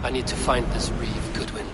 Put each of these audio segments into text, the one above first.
I need to find this Reeve Goodwin.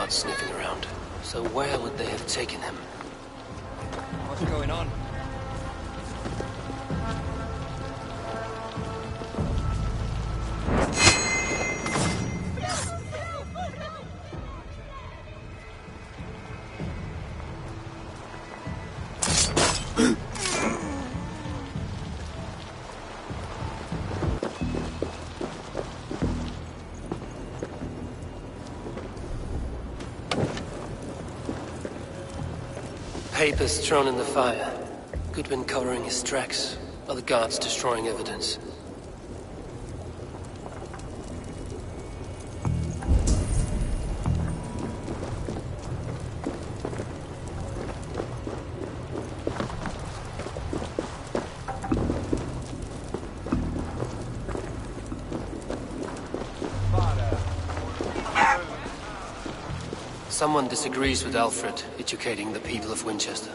Sniffing around. So where would they have taken him? What's going on? Papers thrown in the fire. Goodwin covering his tracks. Other guards destroying evidence. Someone disagrees with Alfred educating the people of Winchester.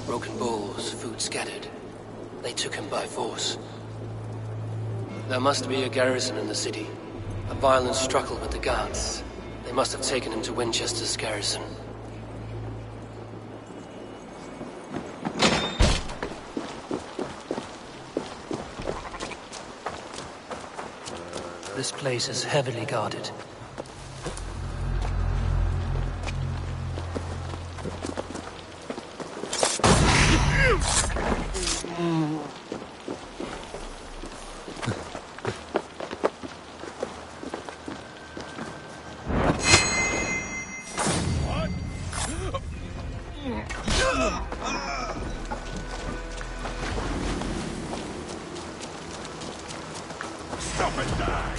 Broken bowls, food scattered. They took him by force. There must be a garrison in the city. A violent struggle with the guards. They must have taken him to Winchester's garrison. This place is heavily guarded. Stop and die!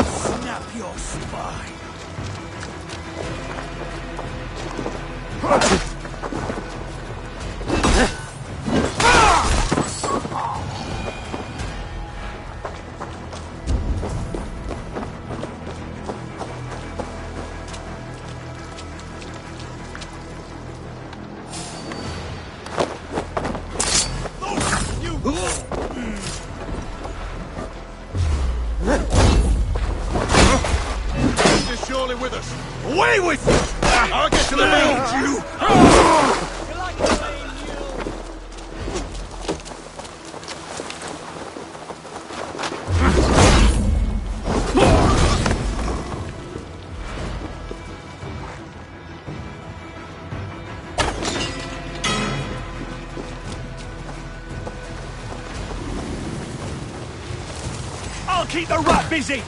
Snap your spine! Surely with us. Away with you! I'll get to the main, you! I'll keep the rat busy!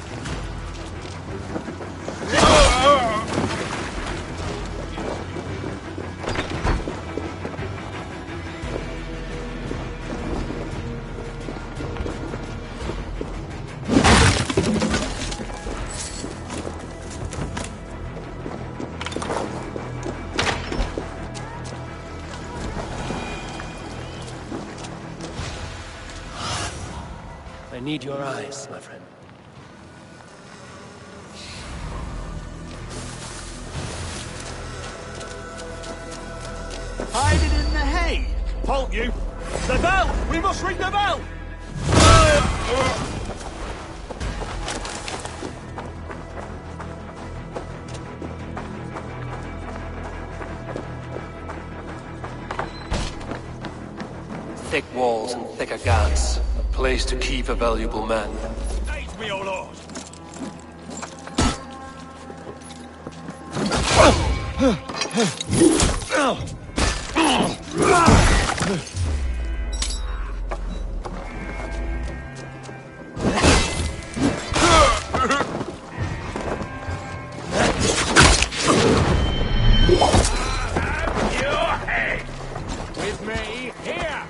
I need your eyes, my friend. Halt, you! The bell! We must ring the bell! Thick walls and thicker guards. A place to keep a valuable man. Aid me, O Lord! Your head! With me, here!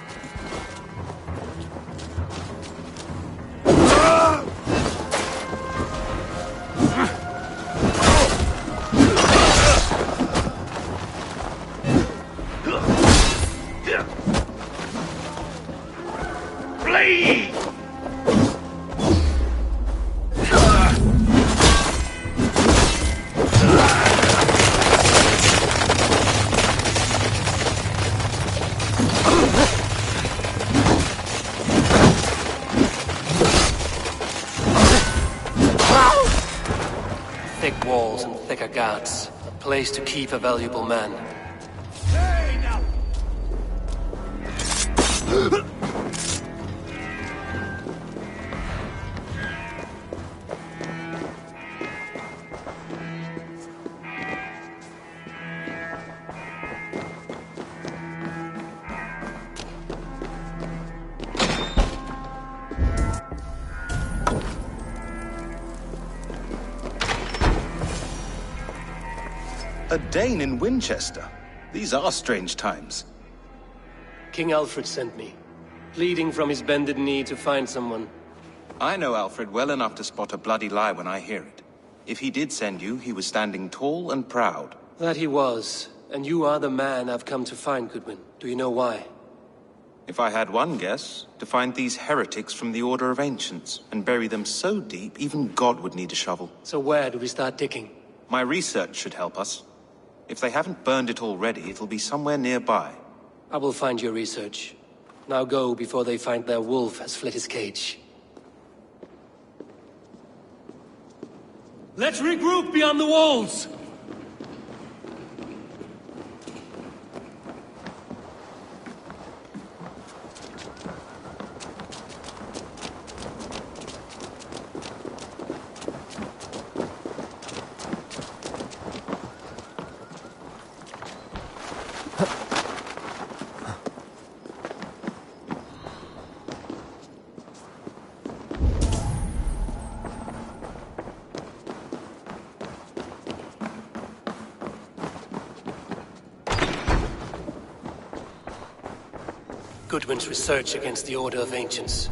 Flee! Thick walls and thicker guards. A place to keep a valuable man. Hey, now! A Dane in Winchester? These are strange times. King Alfred sent me, pleading from his bended knee to find someone. I know Alfred well enough to spot a bloody lie when I hear it. If he did send you, he was standing tall and proud. That he was, and you are the man I've come to find, Goodwin. Do you know why? If I had one guess, to find these heretics from the Order of Ancients, and bury them so deep, even God would need a shovel. So where do we start digging? My research should help us. If they haven't burned it already, it'll be somewhere nearby. I will find your research. Now go before they find their wolf has fled his cage. Let's regroup beyond the walls! Goodwin's research against the Order of Ancients.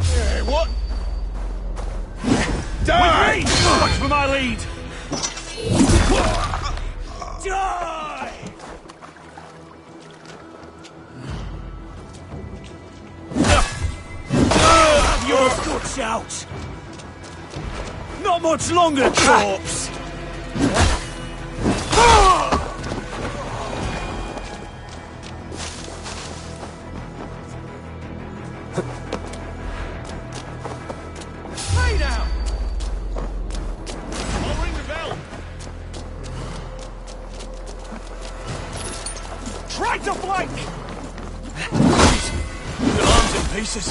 Hey, what? Die! Watch for my lead! Die! Have your guts out! Not much longer, corpse! Lay down! I'll ring the bell! Try to flank! The arms in pieces.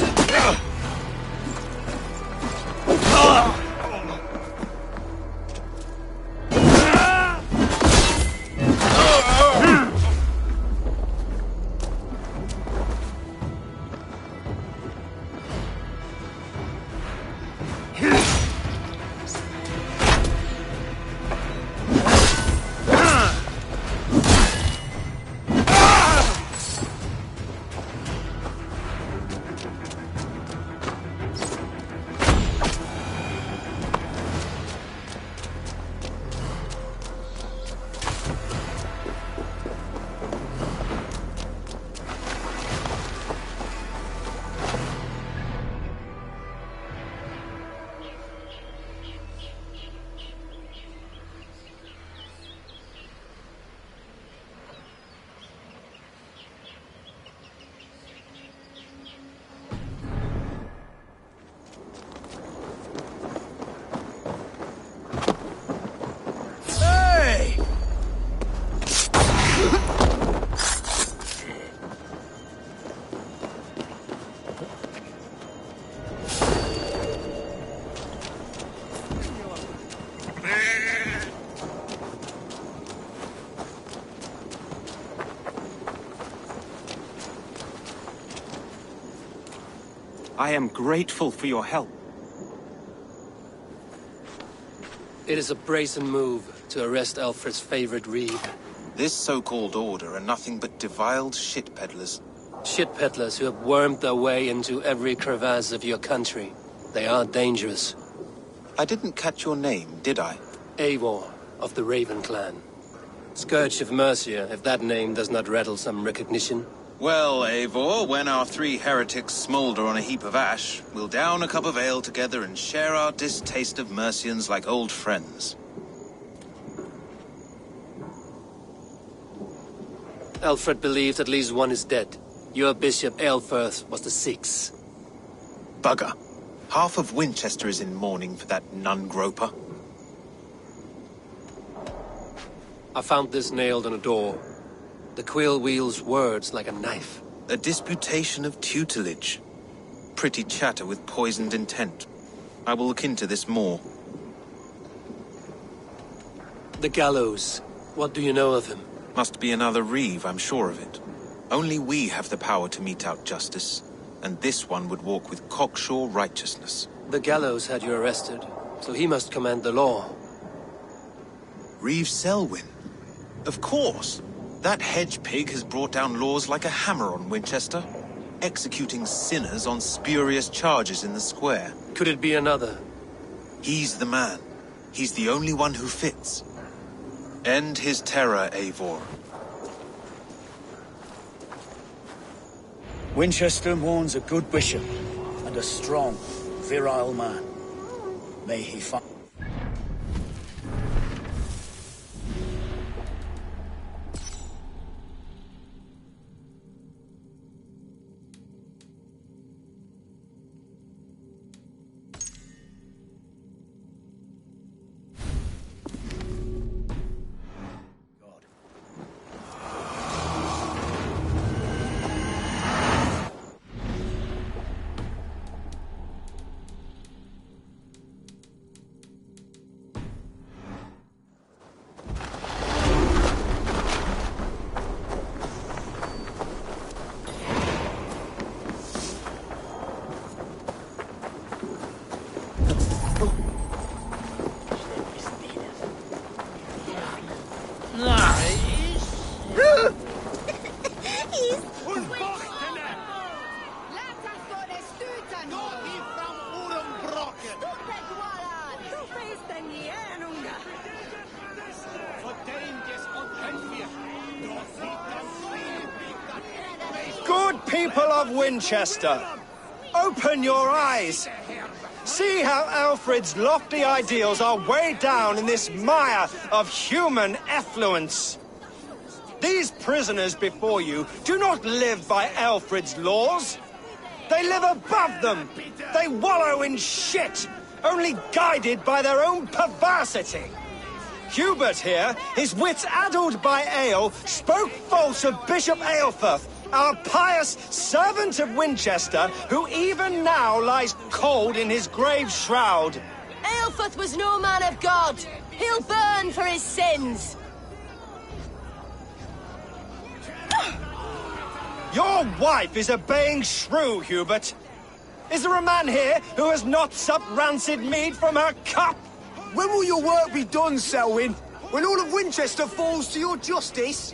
I am grateful for your help. It is a brazen move to arrest Alfred's favorite reeve. This so-called order are nothing but deviled shit peddlers. Shit peddlers who have wormed their way into every crevasse of your country. They are dangerous. I didn't catch your name, did I? Eivor, of the Raven clan. Scourge of Mercia, if that name does not rattle some recognition. Well, Eivor, when our 3 heretics smolder on a heap of ash, we'll down a cup of ale together and share our distaste of Mercians like old friends. Alfred believed at least one is dead. Your Bishop Aelfirth was the 6th. Bugger. Half of Winchester is in mourning for that nun-groper. I found this nailed on a door. The quill wields words like a knife. A disputation of tutelage. Pretty chatter with poisoned intent. I will look into this more. The gallows. What do you know of him? Must be another reeve, I'm sure of it. Only we have the power to mete out justice, and this one would walk with cocksure righteousness. The gallows had you arrested, so he must command the law. Reeve Selwyn? Of course! That hedge pig has brought down laws like a hammer on Winchester, executing sinners on spurious charges in the square. Could it be another? He's the man. He's the only one who fits. End his terror, Eivor. Winchester mourns a good bishop and a strong, virile man. May he find... Good people of Winchester, open your eyes. See how Alfred's lofty ideals are weighed down in this mire of human effluence. These prisoners before you do not live by Alfred's laws. They live above them. They wallow in shit, only guided by their own perversity. Hubert here, his wits addled by ale, spoke false of Bishop Aelfirth, our pious servant of Winchester, who even now lies cold in his grave shroud. Aelfirth was no man of God. He'll burn for his sins. Your wife is a baying shrew, Hubert. Is there a man here who has not supped rancid mead from her cup? When will your work be done, Selwyn? When all of Winchester falls to your justice?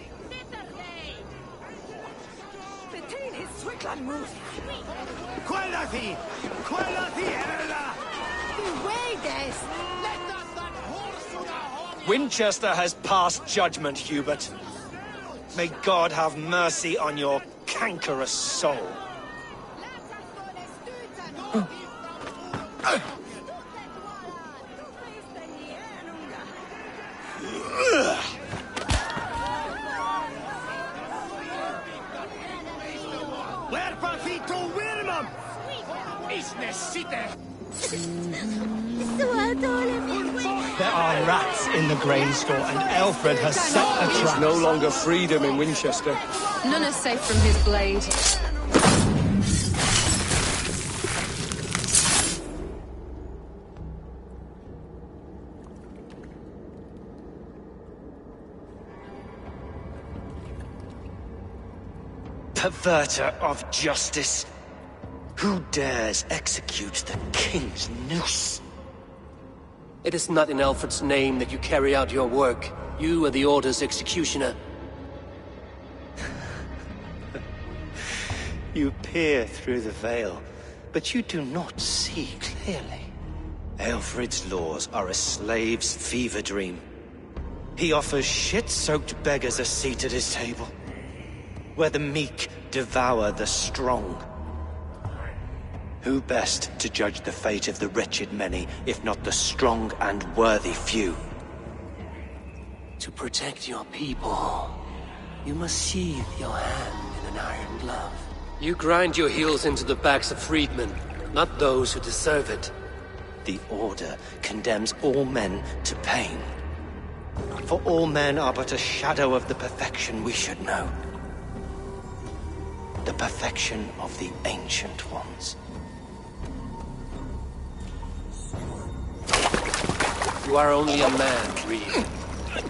Winchester has passed judgment, Hubert. May God have mercy on your cankerous soul. There are rats in the grain store, and Alfred has set a trap. No longer freedom in Winchester. None are safe from his blade. Perverter of justice. Who dares execute the king's noose? It is not in Alfred's name that you carry out your work. You are the Order's executioner. You peer through the veil, but you do not see clearly. Alfred's laws are a slave's fever dream. He offers shit-soaked beggars a seat at his table, where the meek devour the strong. Who best to judge the fate of the wretched many, if not the strong and worthy few? To protect your people, you must sheathe your hand in an iron glove. You grind your heels into the backs of freedmen, not those who deserve it. The Order condemns all men to pain. For all men are but a shadow of the perfection we should know. The perfection of the Ancient Ones. You are only a man, Reed.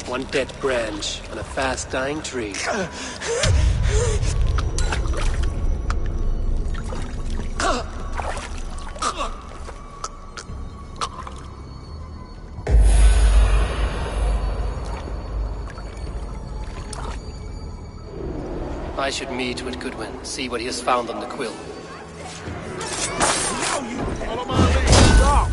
One dead branch on a fast-dying tree. I should meet with Goodwin, see what he has found on the quill. Follow my lead. Stop!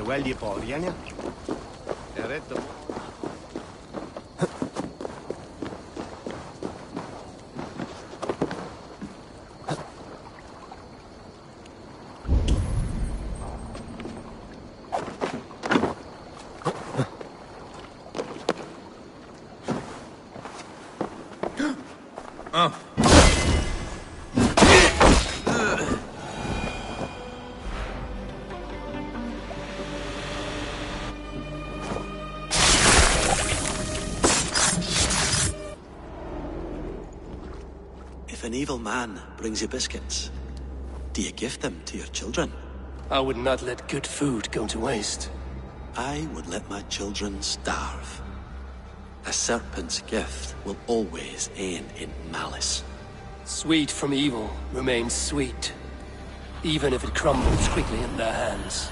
well ye Pauliania. Eretto. If an evil man brings you biscuits, do you give them to your children? I would not let good food go to waste. I would let my children starve. A serpent's gift will always end in malice. Sweet from evil remains sweet, even if it crumbles quickly in their hands.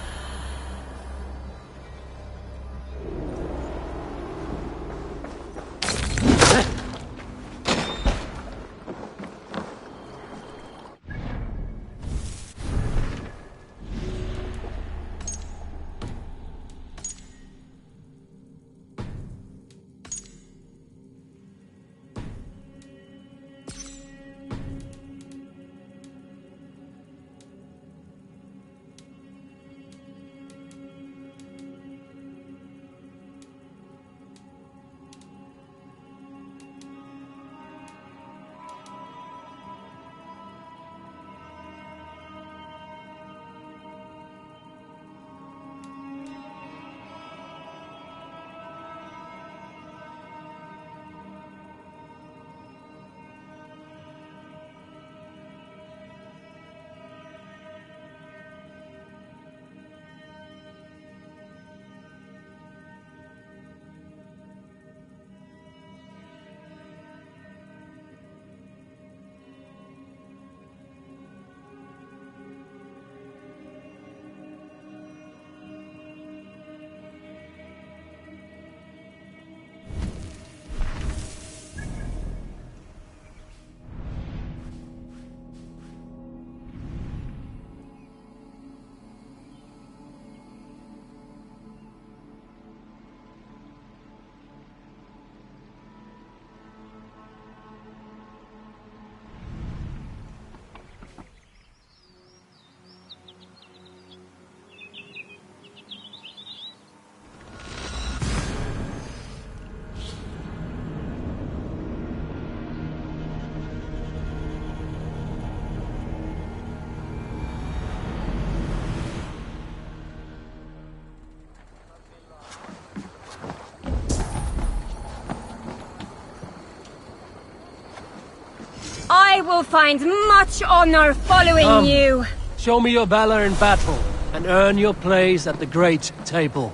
I will find much honor following you. Show me your valor in battle, and earn your place at the great table.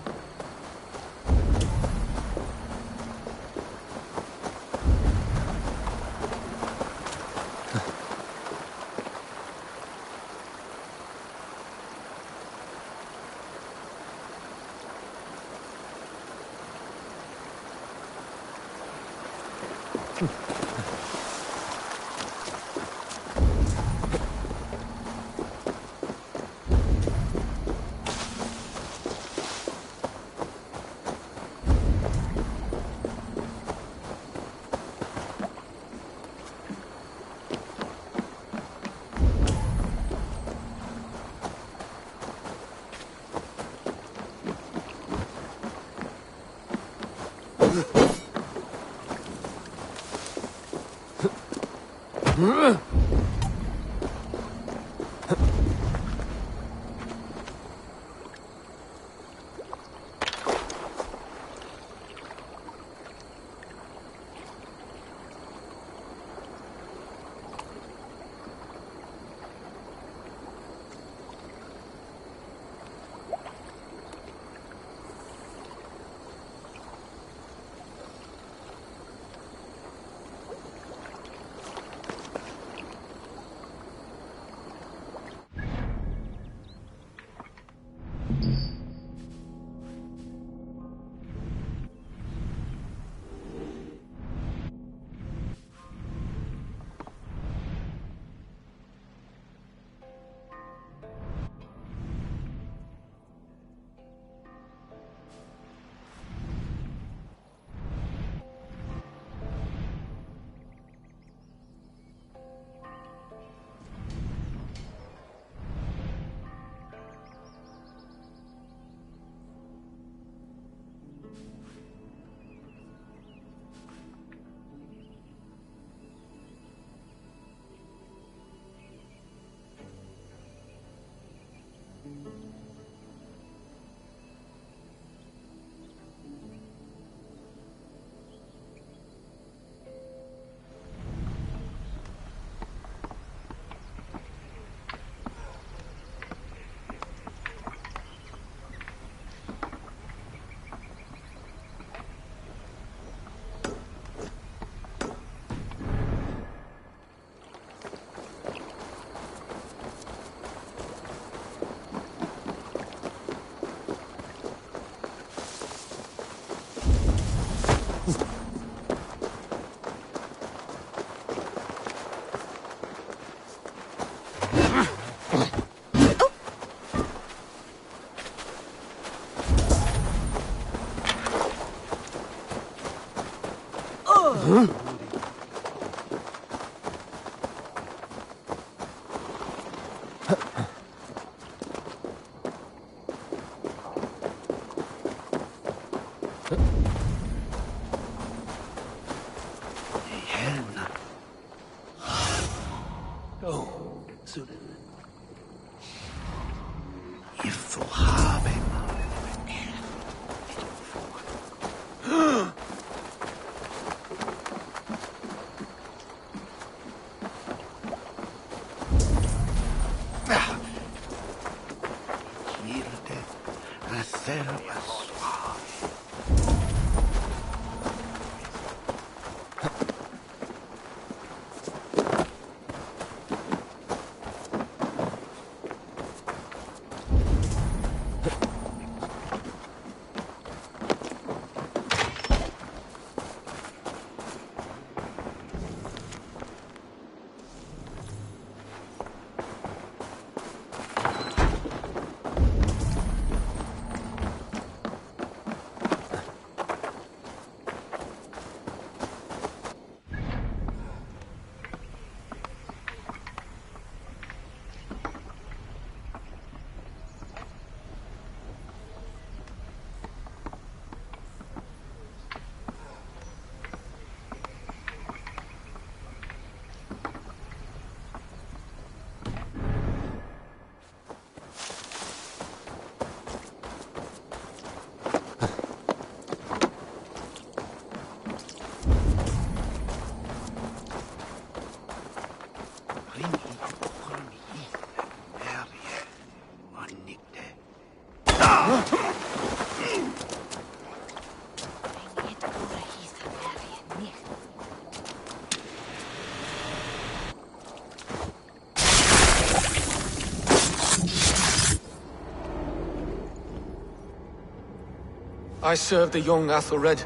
I serve the young Athelred.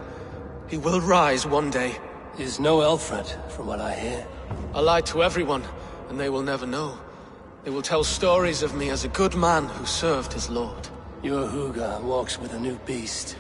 He will rise one day. He's no Alfred, from what I hear. I lied to everyone, and they will never know. They will tell stories of me as a good man who served his lord. Your Hooga walks with a new beast.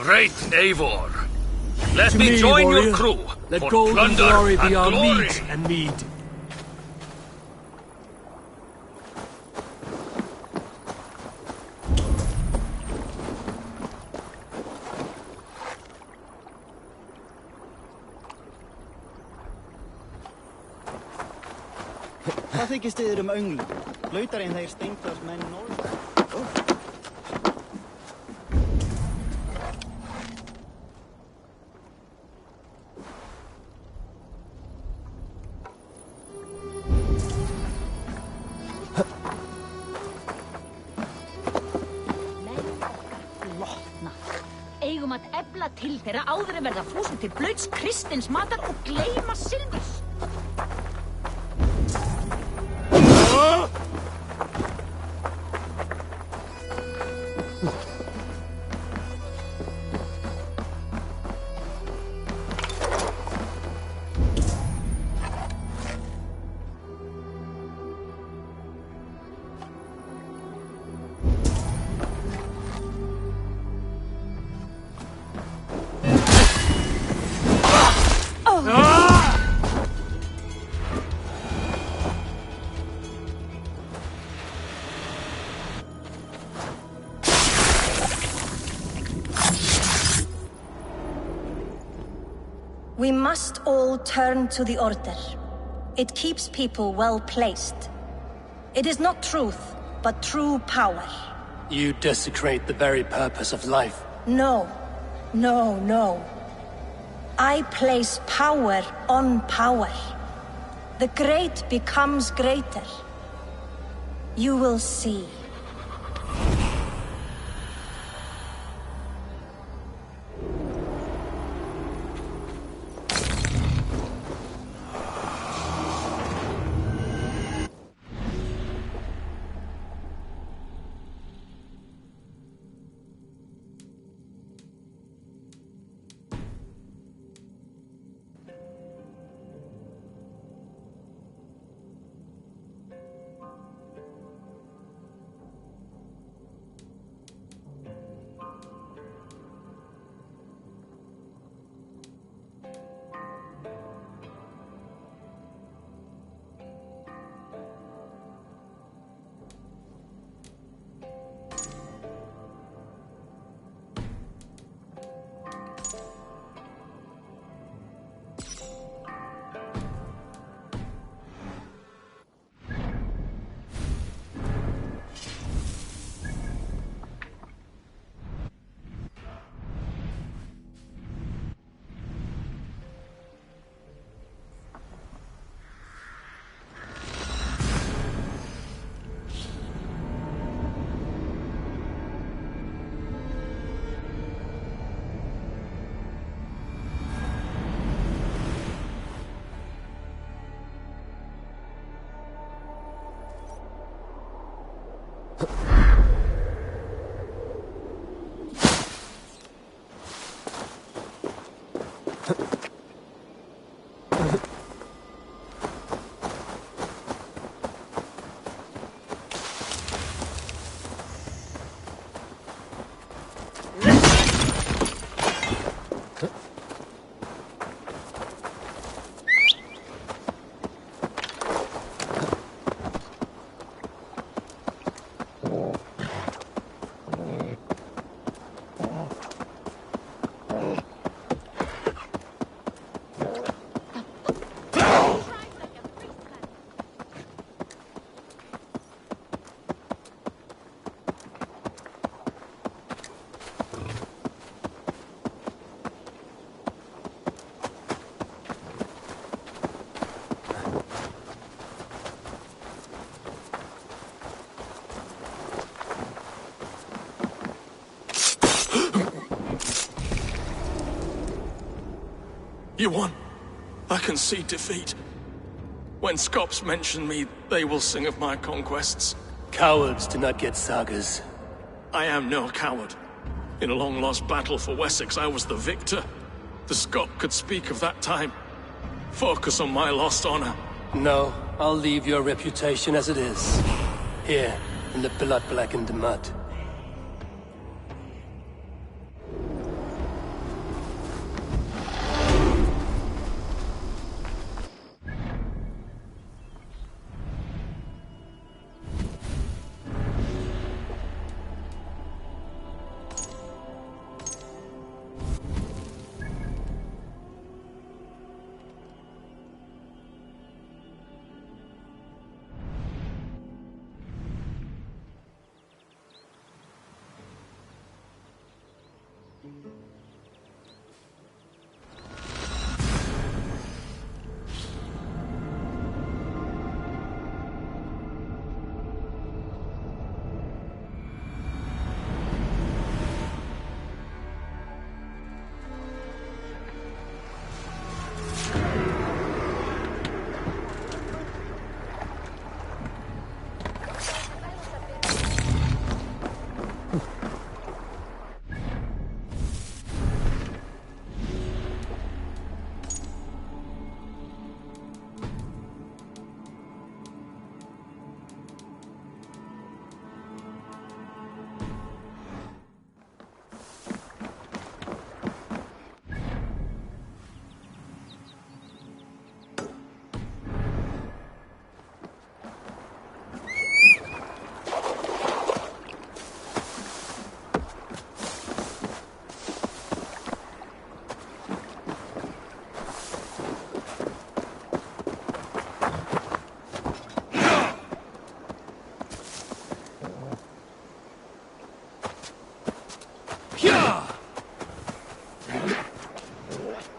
Great Eivor, let me join your crew. Let for gold and plunder glory be our glory. meat and mead. Hvað þykist þið önglum? Lautar en þeir stengast menn norð. Eigum að efla til þeirra áður en verða fúsir til blauts kristins matar og gleyma silfurs. We must all turn to the Order. It keeps people well placed. It is not truth, but true power. You desecrate the very purpose of life. No. No, no. I place power on power. The great becomes greater. You will see. won. I can see defeat. When Scops mention me, they will sing of my conquests. Cowards do not get sagas. I am no coward. In a long-lost battle for Wessex, I was the victor. The Scot could speak of that time. Focus on my lost honor. No, I'll leave your reputation as it is. Here, in the blood-blackened mud.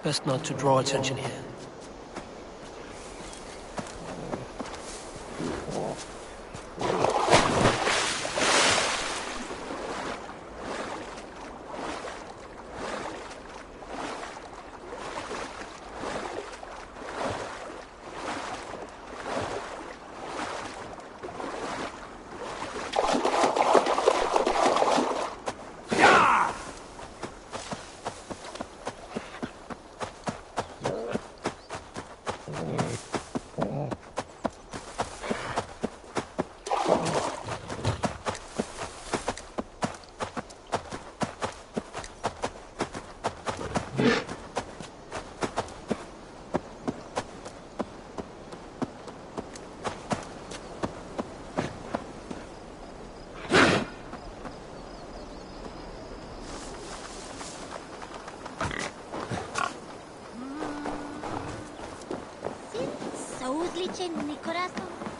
Best not to draw attention here.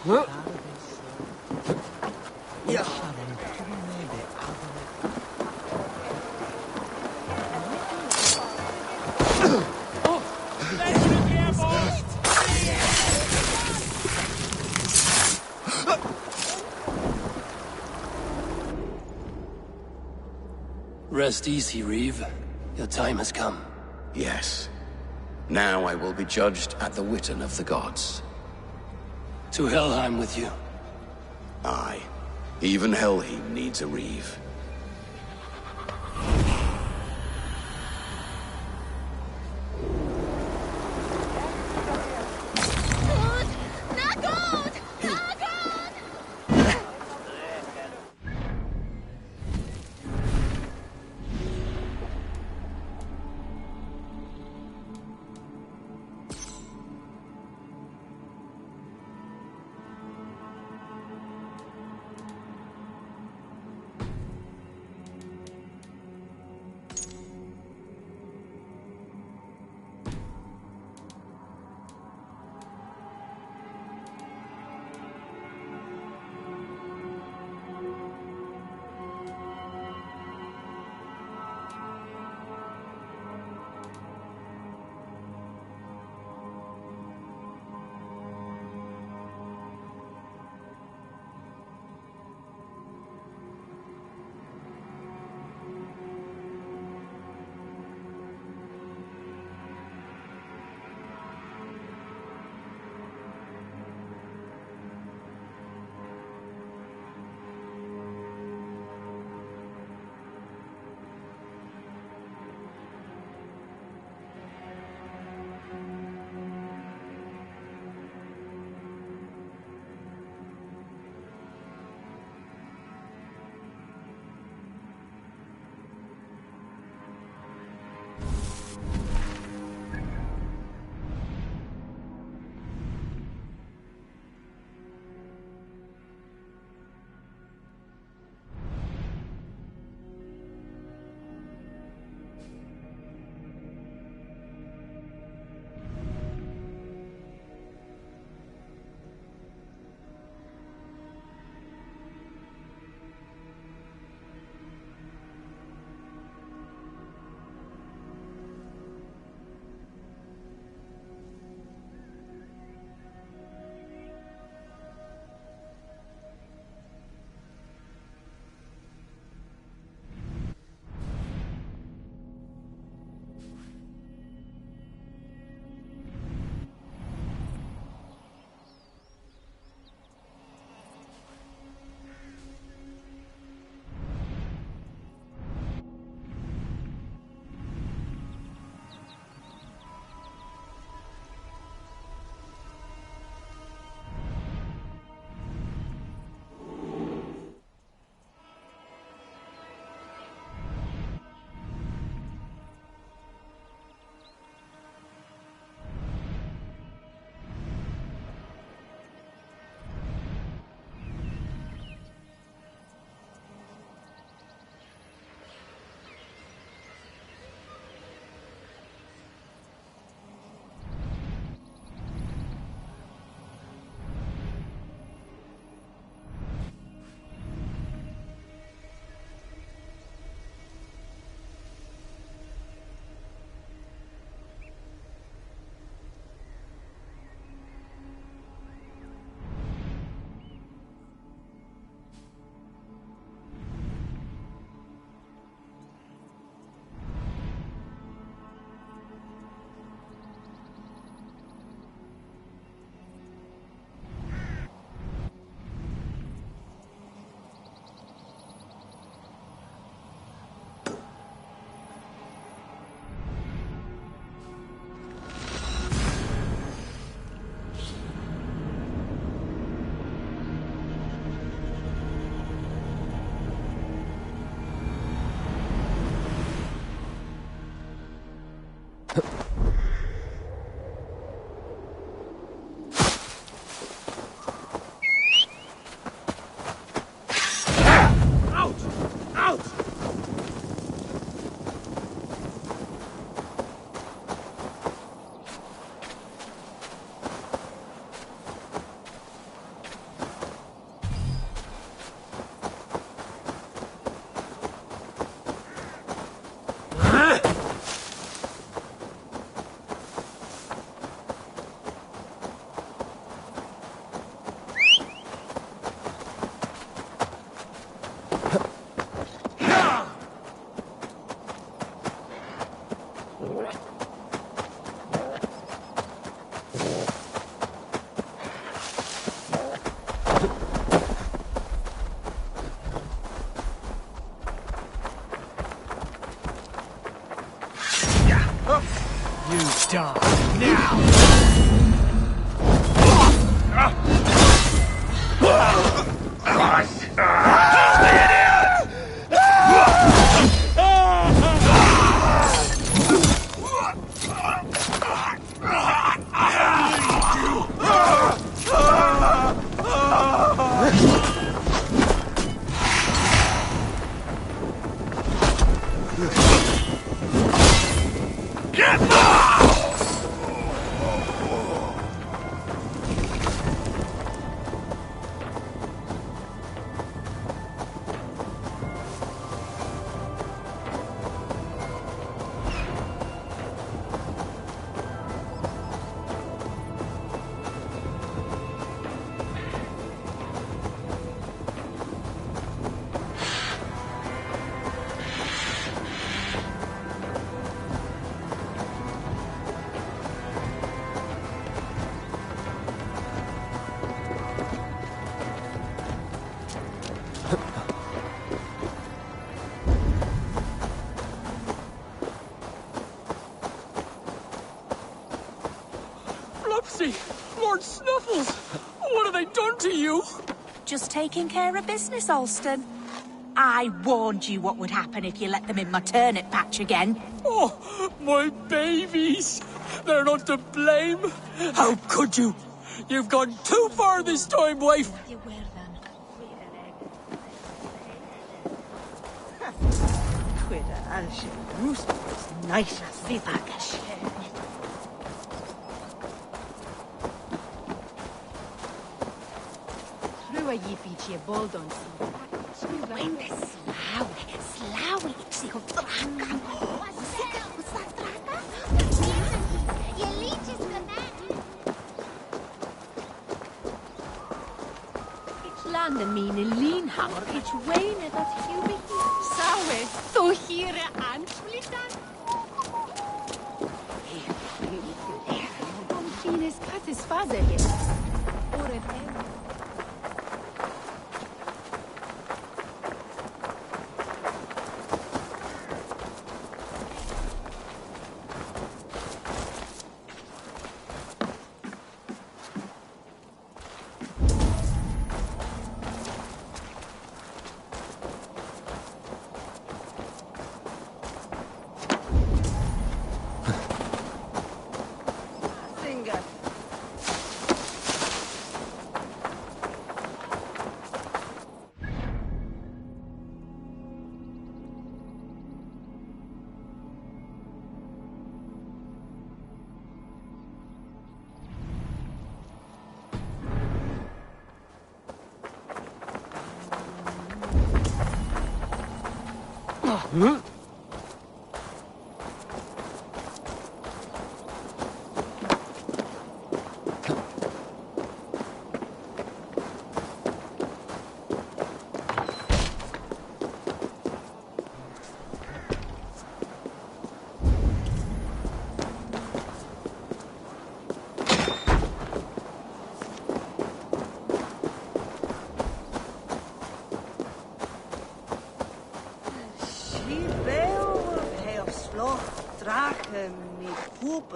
Huh? Yeah. Rest easy, Reeve. Your time has come. Yes. Now I will be judged at the Witan of the gods. To Helheim with you. Aye. Even Helheim needs a Reeve. me! Lord Snuffles! What have they done to you? Just taking care of business, Alston. I warned you what would happen if you let them in my turnip patch again. Oh, my babies! They're not to blame! How could you? You've gone too far this time, wife! Nice. Landen mine linhammer, ich weine dat Hubi saue, so hire ansplittern. Om fines kattes faser hier. Ore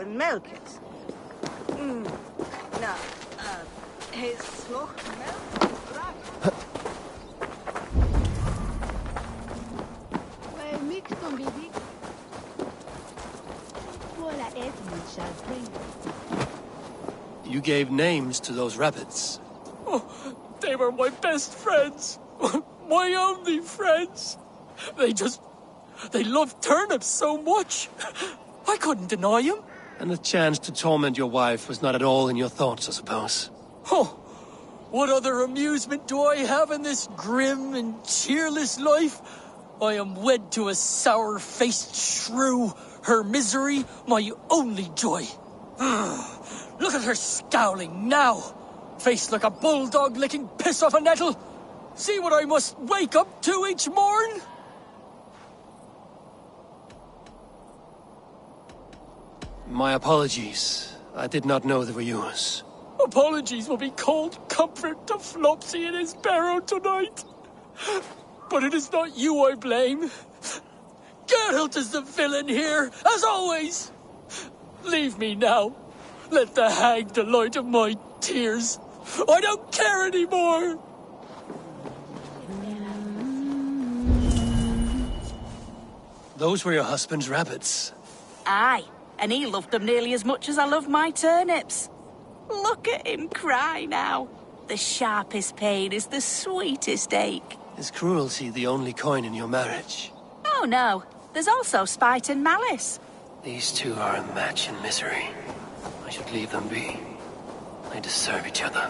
en melkjes. Nou, hij sloeg melk. Wij mixen baby. Voilà, You gave names to those rabbits. Oh, they were my best friends. My only friends. They loved turnips so much. I couldn't deny him. And the chance to torment your wife was not at all in your thoughts, I suppose. Oh, what other amusement do I have in this grim and cheerless life? I am wed to a sour-faced shrew, her misery my only joy. Look at her scowling now. Face like a bulldog licking piss off a nettle. See what I must wake up to each morn? My apologies. I did not know they were yours. Apologies will be cold comfort to Flopsy in his barrow tonight. But it is not you I blame. Geralt is the villain here, as always. Leave me now. Let the hag delight of my tears. I don't care anymore. Those were your husband's rabbits. Aye, and he loved them nearly as much as I love my turnips. Look at him cry now. The sharpest pain is the sweetest ache. Is cruelty the only coin in your marriage? Oh no, there's also spite and malice. These two are a match in misery. I should leave them be. They deserve each other.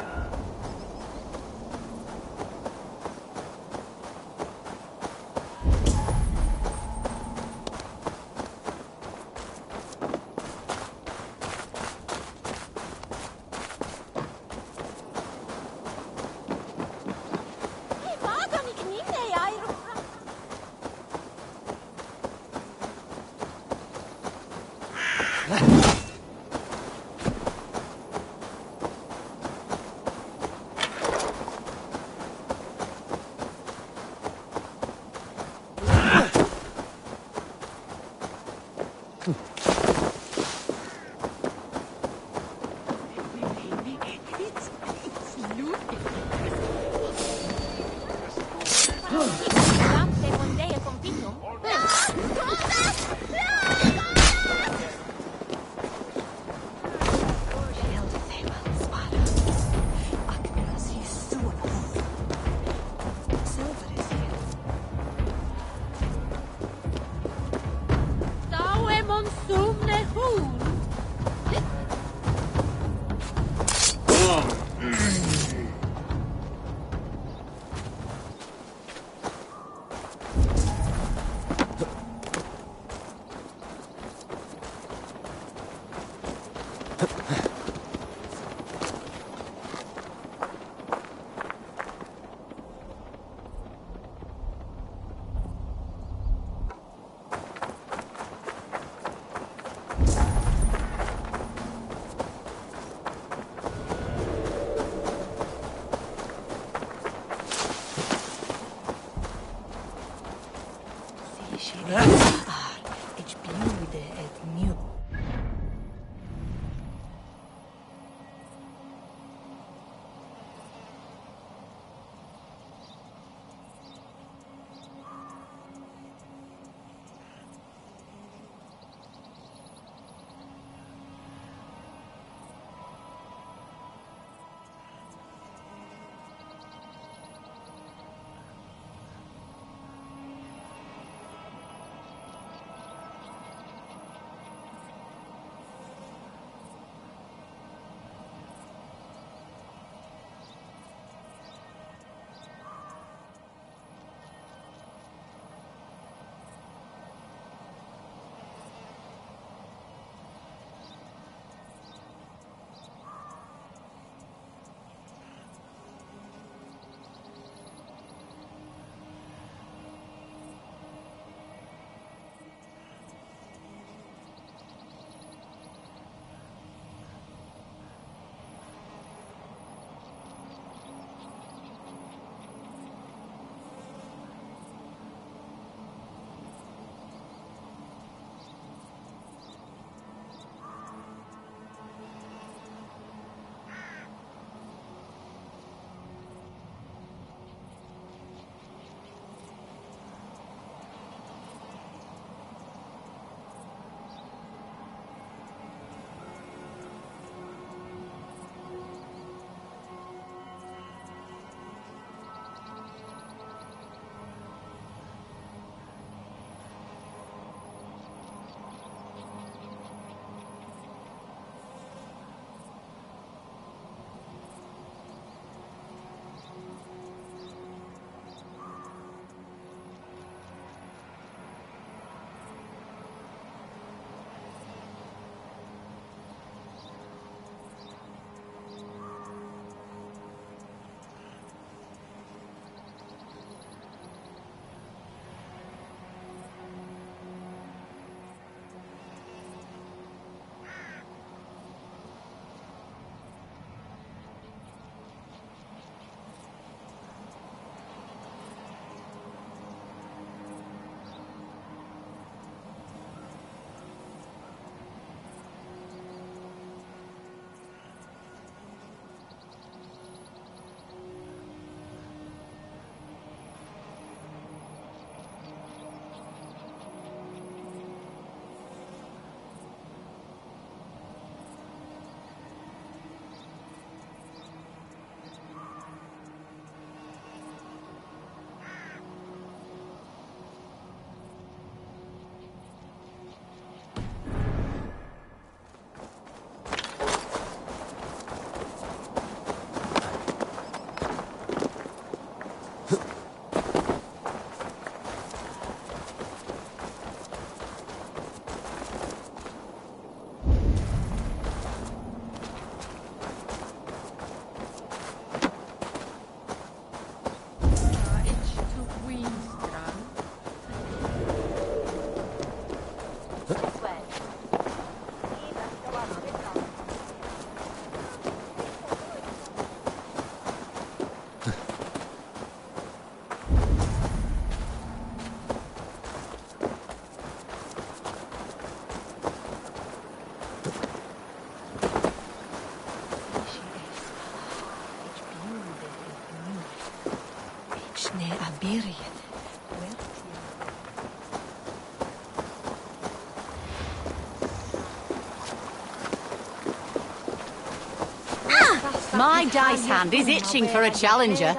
My dice hand is itching for a challenger.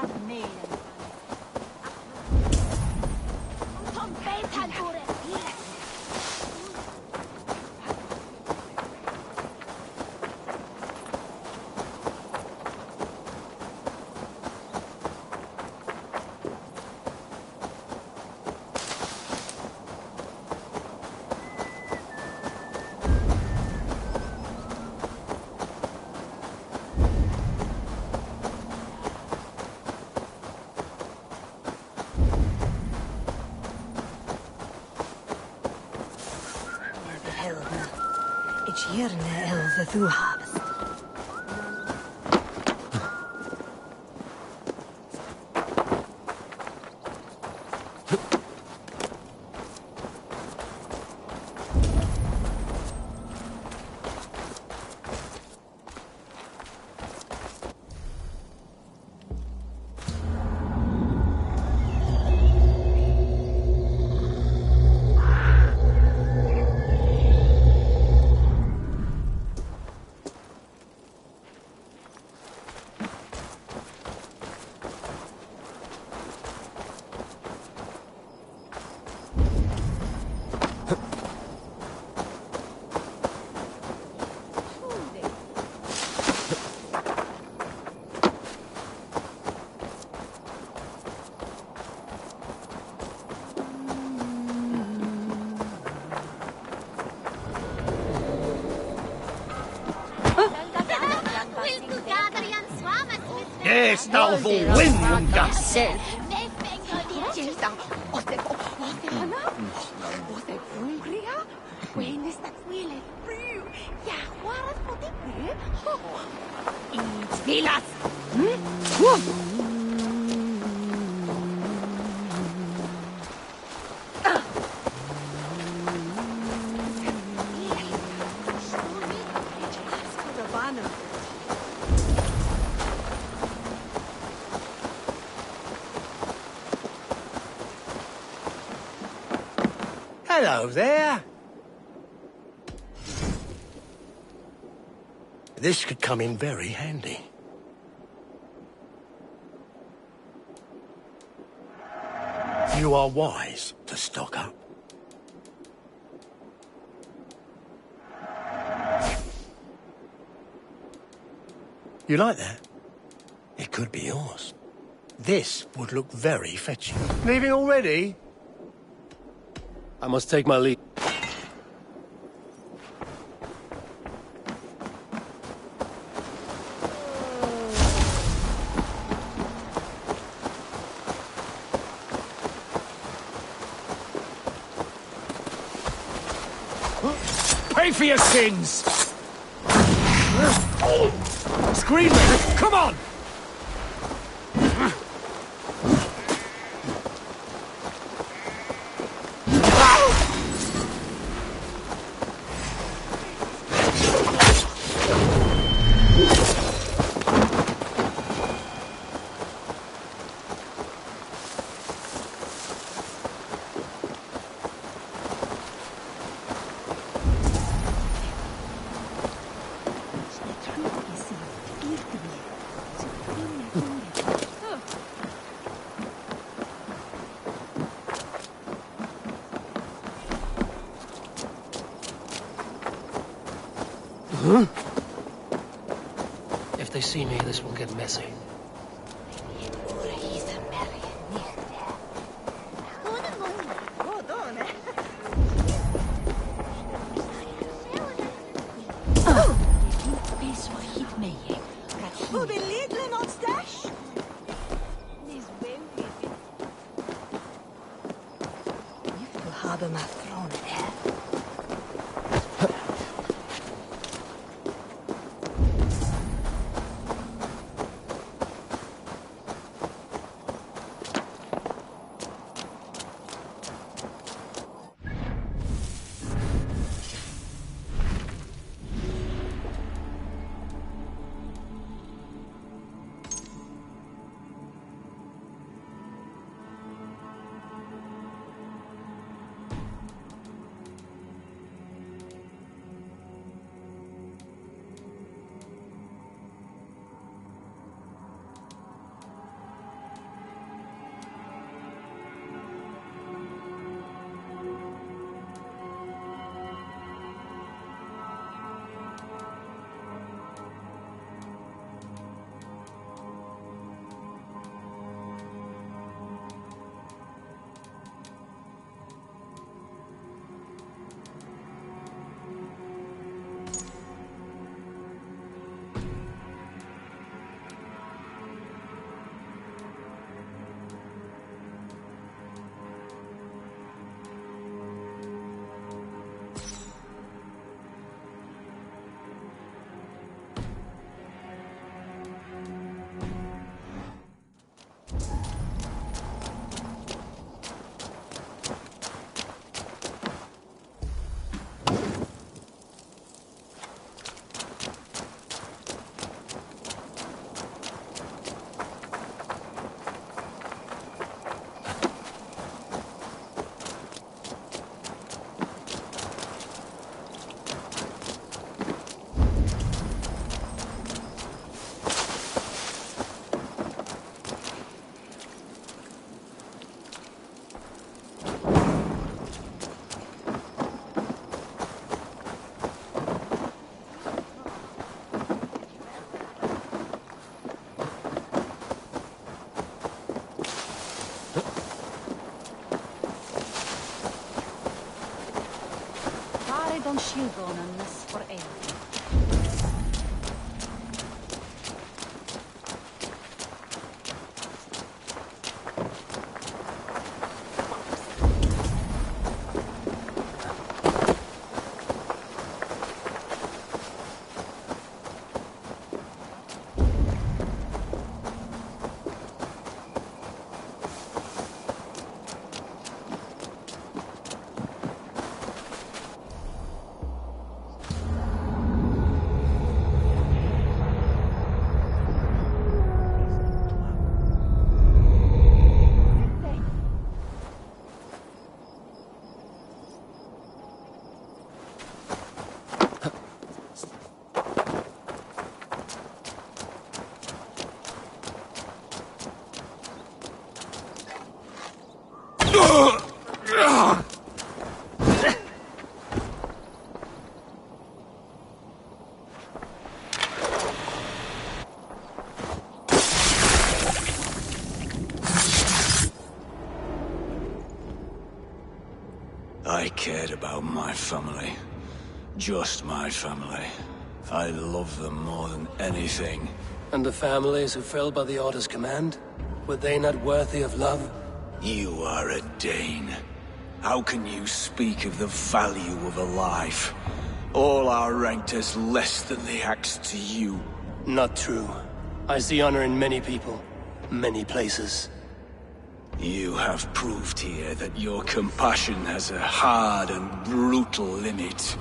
Yes, now for win, Gungas. Hello there. This could come in very handy. You are wise to stock up. You like that? It could be yours. This would look very fetching. Leaving already? I must take my leave. Pay for your sins! Scream! Come on! If they see me, this will get messy. John Shilbron and Miss for Ale. I cared about my family. Just my family. I love them more than anything. And the families who fell by the Order's command? Were they not worthy of love? You are a Dane. How can you speak of the value of a life? All are ranked as less than the axe to you. Not true. I see honor in many people, many places. You have proved here that your compassion has a hard and brutal limit.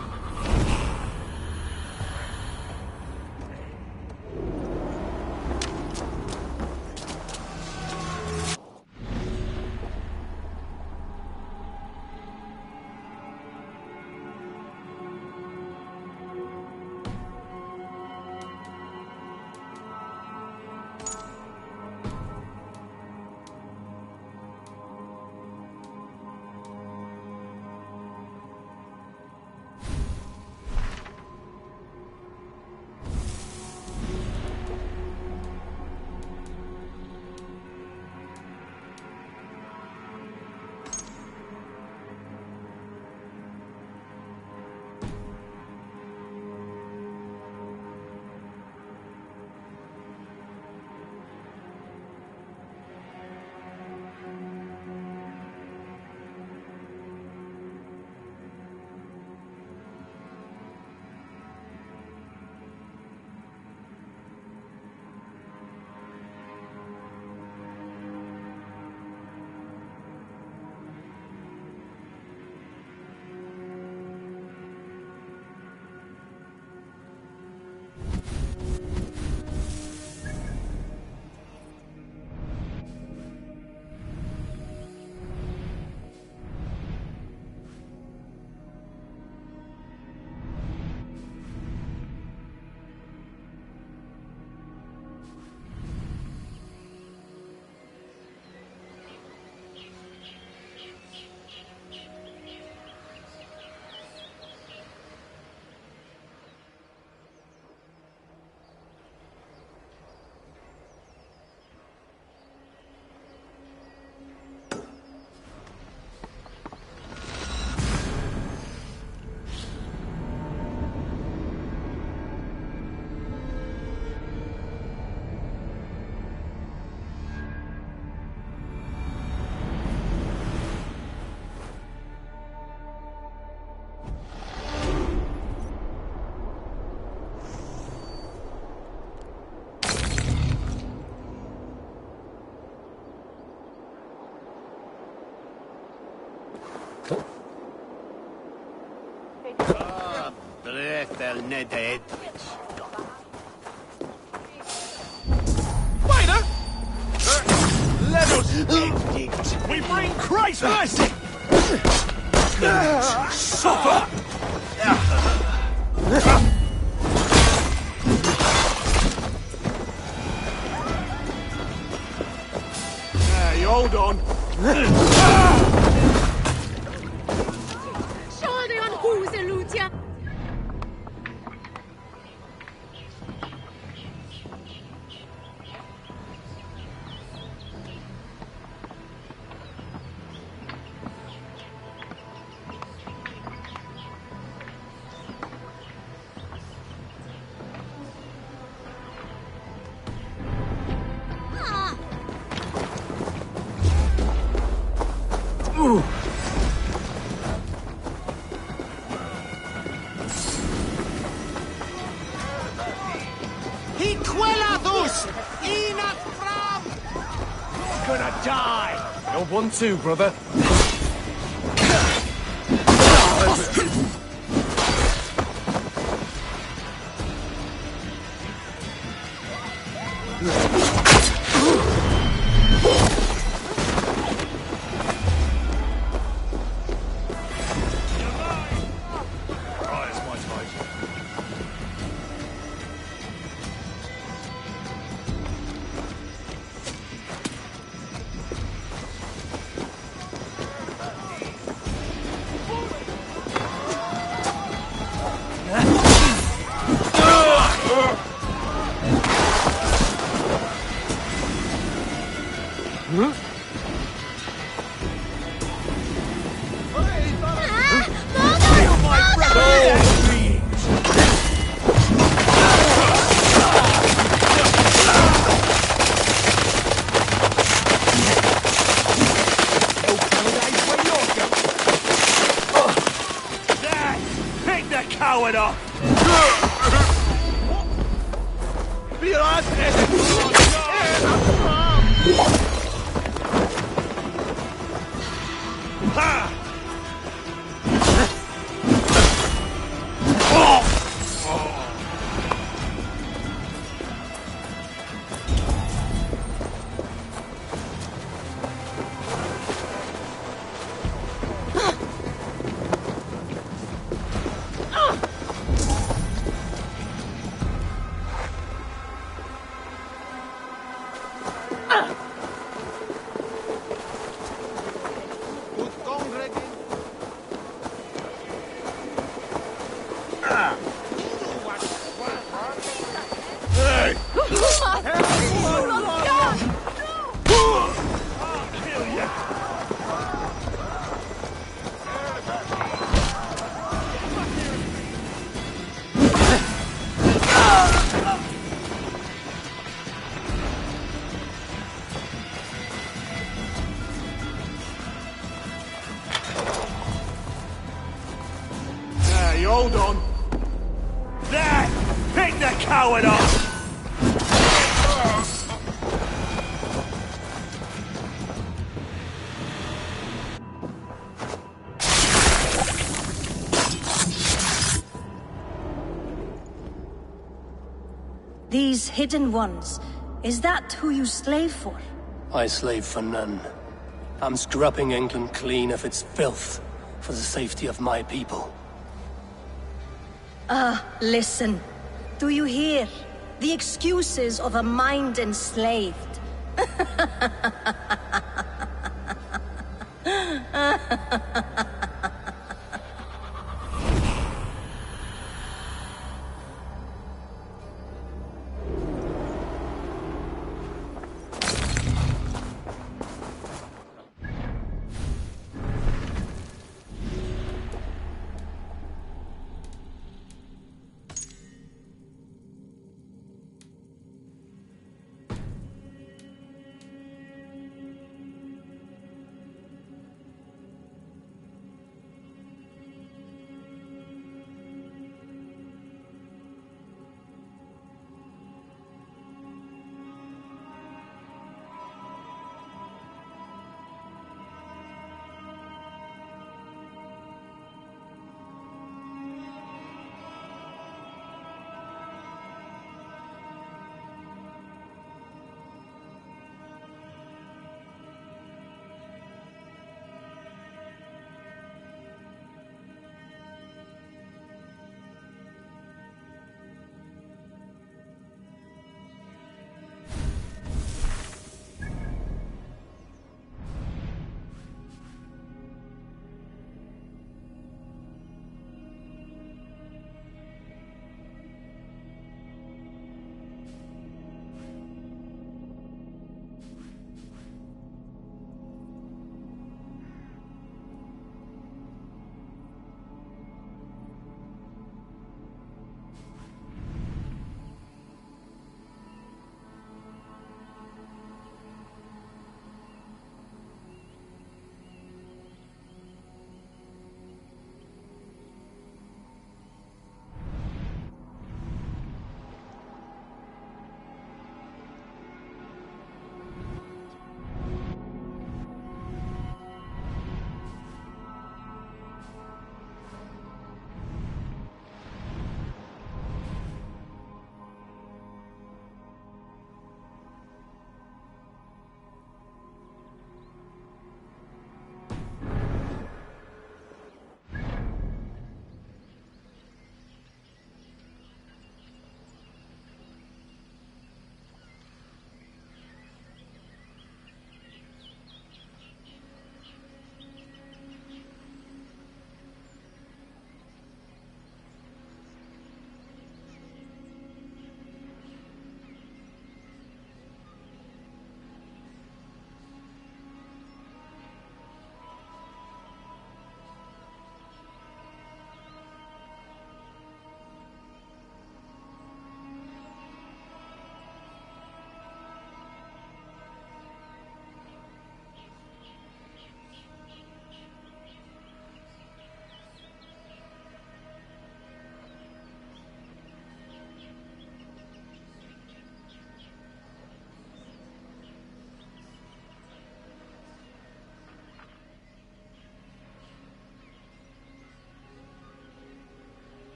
Waiter! Let us indict. We bring Christmas! Suffer! You hold on. Shoulder on who's a Lutia? He quellados! Inat fram! You're gonna die! You're one too, brother. Coward off! Hold on. There! Pick the coward off! These hidden ones, is that who you slave for? I slave for none. I'm scrubbing England clean of its filth for the safety of my people. Listen. Do you hear? The excuses of a mind enslaved.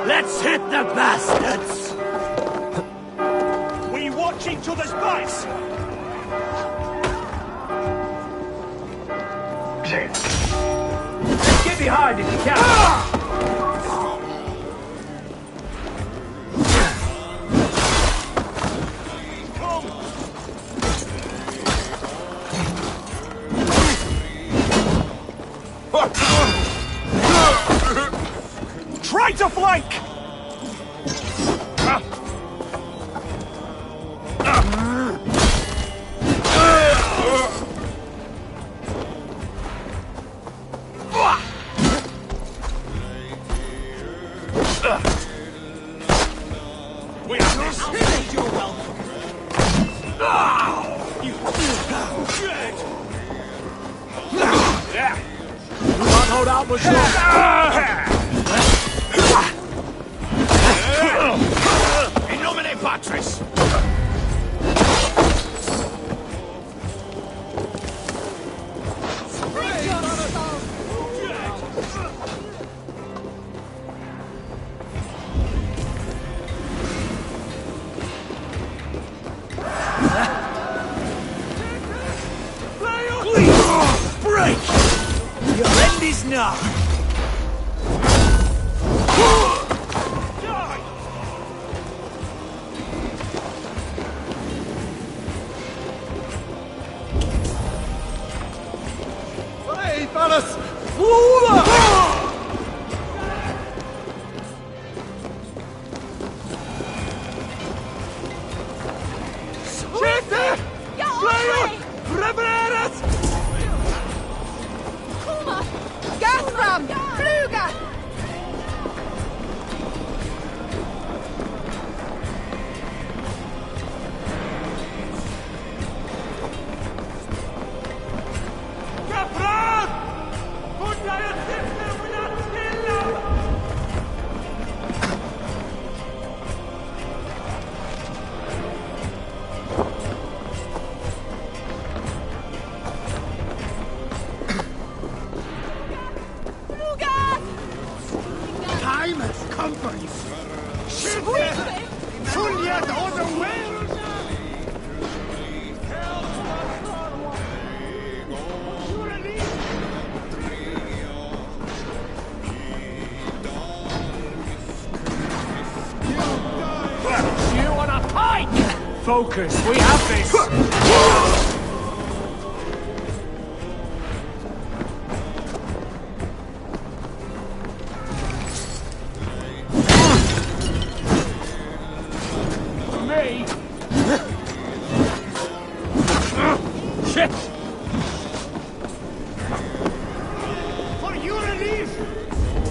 Let's hit the bastards! We watch each other's backs! Get behind if you can! Try to flank! We have this! You're welcome! You can't hold out much longer! In nomine Patris! Break! Your end is nigh! Hey, fellas! Flora! Siete! Flora! Preparat! Kuma! Gathram! Fluga! Kapran! Bunları tıklamına tıklam! Time has come for you! Juliet on the way! You on a pike! Focus, we have this! Shit! For your relief!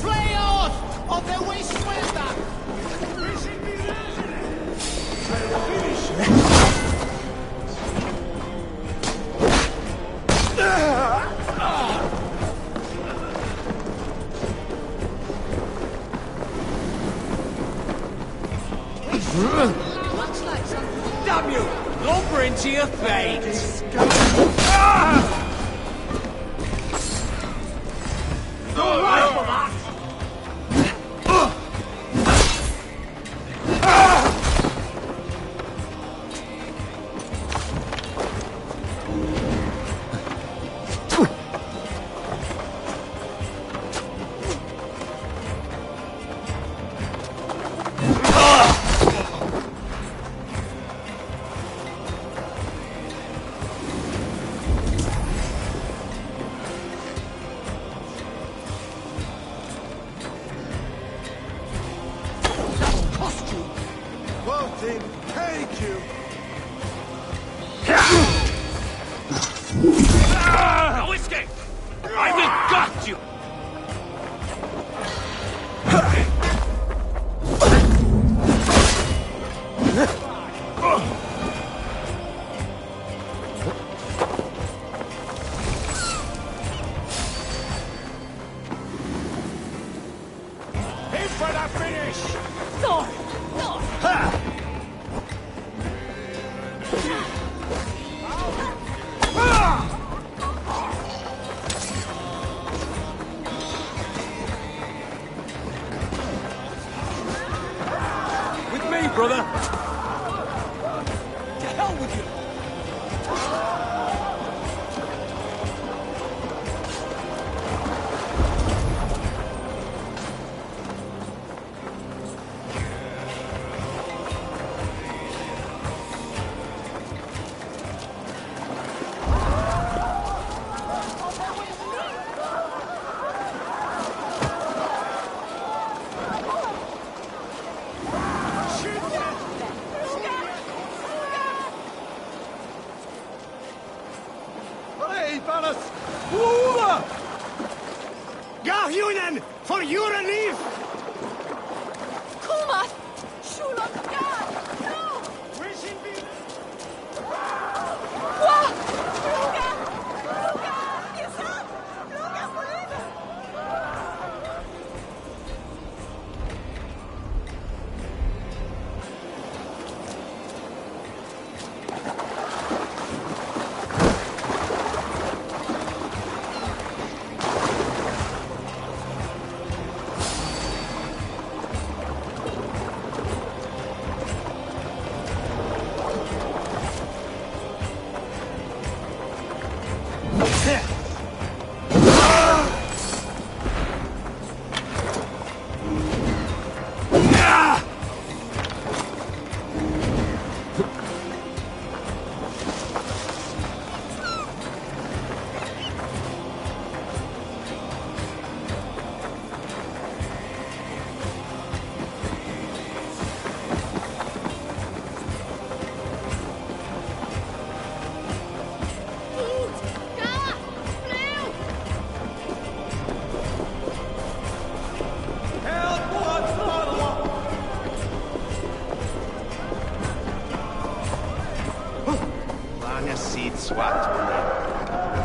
Play out of the waste winter! We should be Damn you! Lumber into your face! No escape! I will gut you! In for the finish! Thor! Thor! With me, brother! To hell with you! Garhunen, for your relief! Kuma! Shulam God! No! Wishing be... Wah! Fluga! Fluga! Isam! Fluga forever!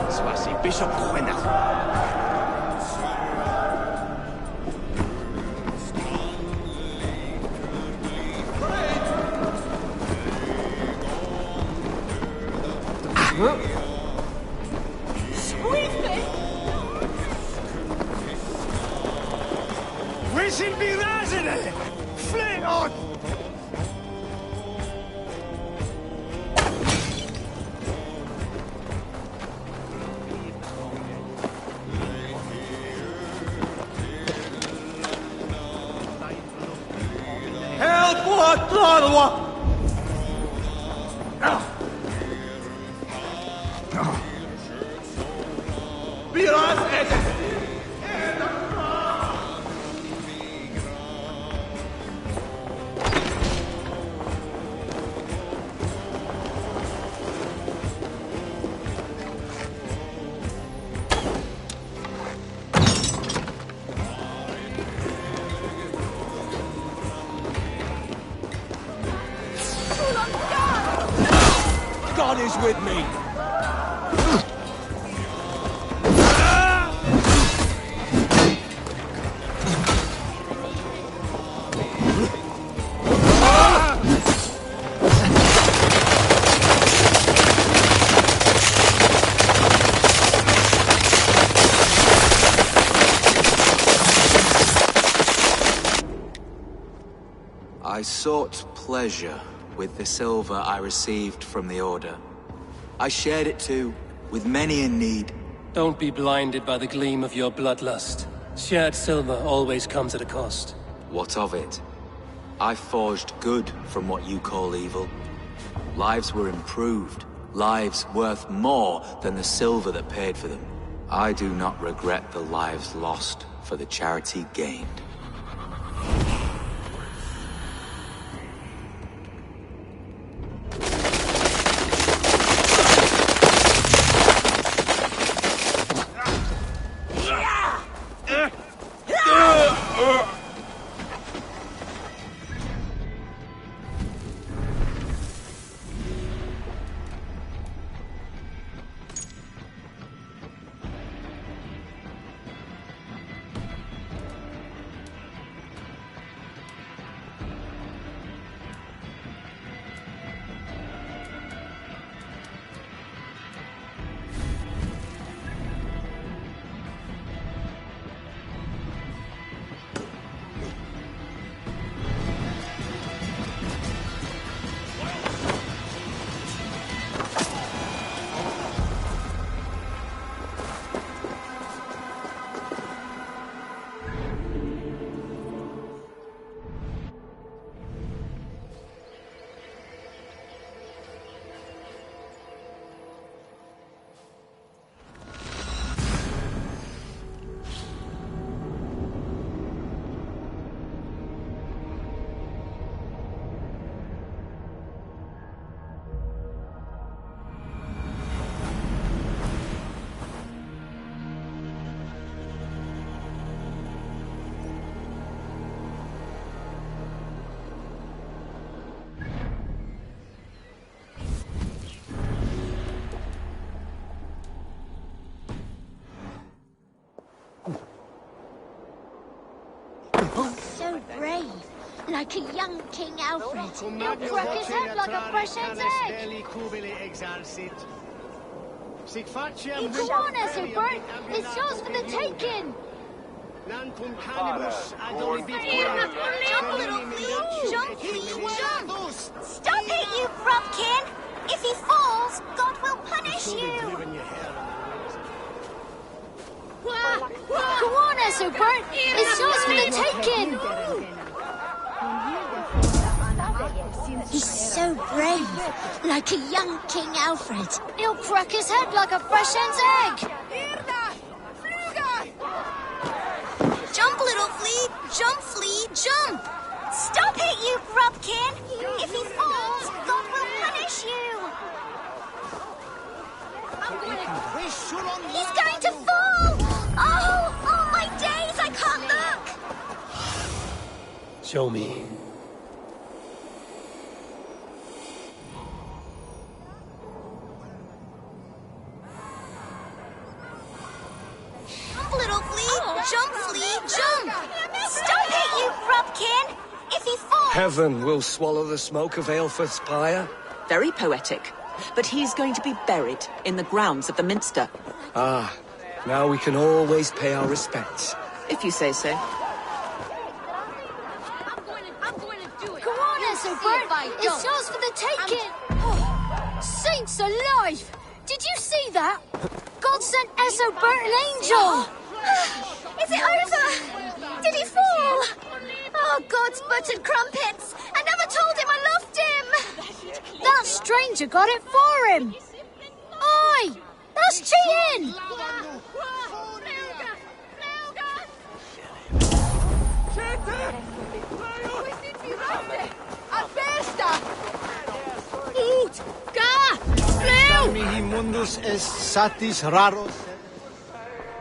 Swasi Bishop Quenna. Wishing be razene! Flee on! God is with me! sought pleasure with the silver I received from the Order. I shared it too, with many in need. Don't be blinded by the gleam of your bloodlust. Shared silver always comes at a cost. What of it? I forged good from what you call evil. Lives were improved, lives worth more than the silver that paid for them. I do not regret the lives lost for the charity gained. So brave, like a young King Alfred. He'll crack his head like a fresh egg. Go on, Ethelbert. It's yours for the taking. Jump, little flea. Jump, flea, jump. Stop it, you Frumkin. If he falls, God will punish you. Go on, Ethelbert. It's yours for the taking. He's so brave, like a young King Alfred. He'll crack his head like a fresh hen's egg. Jump, little flea. Jump, flea, jump. Stop it, you Frumkin. If he falls, God will punish you. He's going to fall. Oh, my days, I can't look. Show me. Jump, little flea. Jump, flea, jump. Stop it, you Frumkin. If he falls... Heaven will swallow the smoke of Aelfrith's pyre. Very poetic. But he's going to be buried in the grounds of the Minster. Ah, now we can always pay our respects. If you say so. Go on, Ethelbert. It's yours for the taking. Oh, saints alive! Did you see that? God sent Ethelbert an angel. Is it over? Did he fall? Oh, God's buttered crumpets. I never told him I loved him. That stranger got it for him. Oi! That's cheating!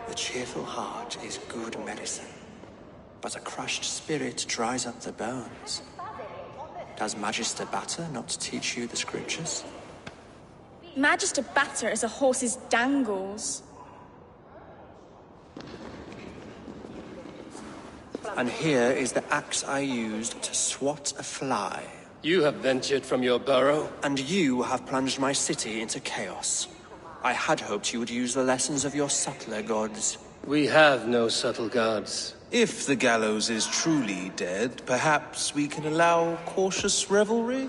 The cheerful heart is good medicine, but a crushed spirit dries up the bones. Does Magister Batter not teach you the scriptures? Magister Batter is a horse's dangles. And here is the axe I used to swat a fly. You have ventured from your burrow. And you have plunged my city into chaos. I had hoped you would use the lessons of your subtler gods. We have no subtle gods. If the gallows is truly dead, perhaps we can allow cautious revelry?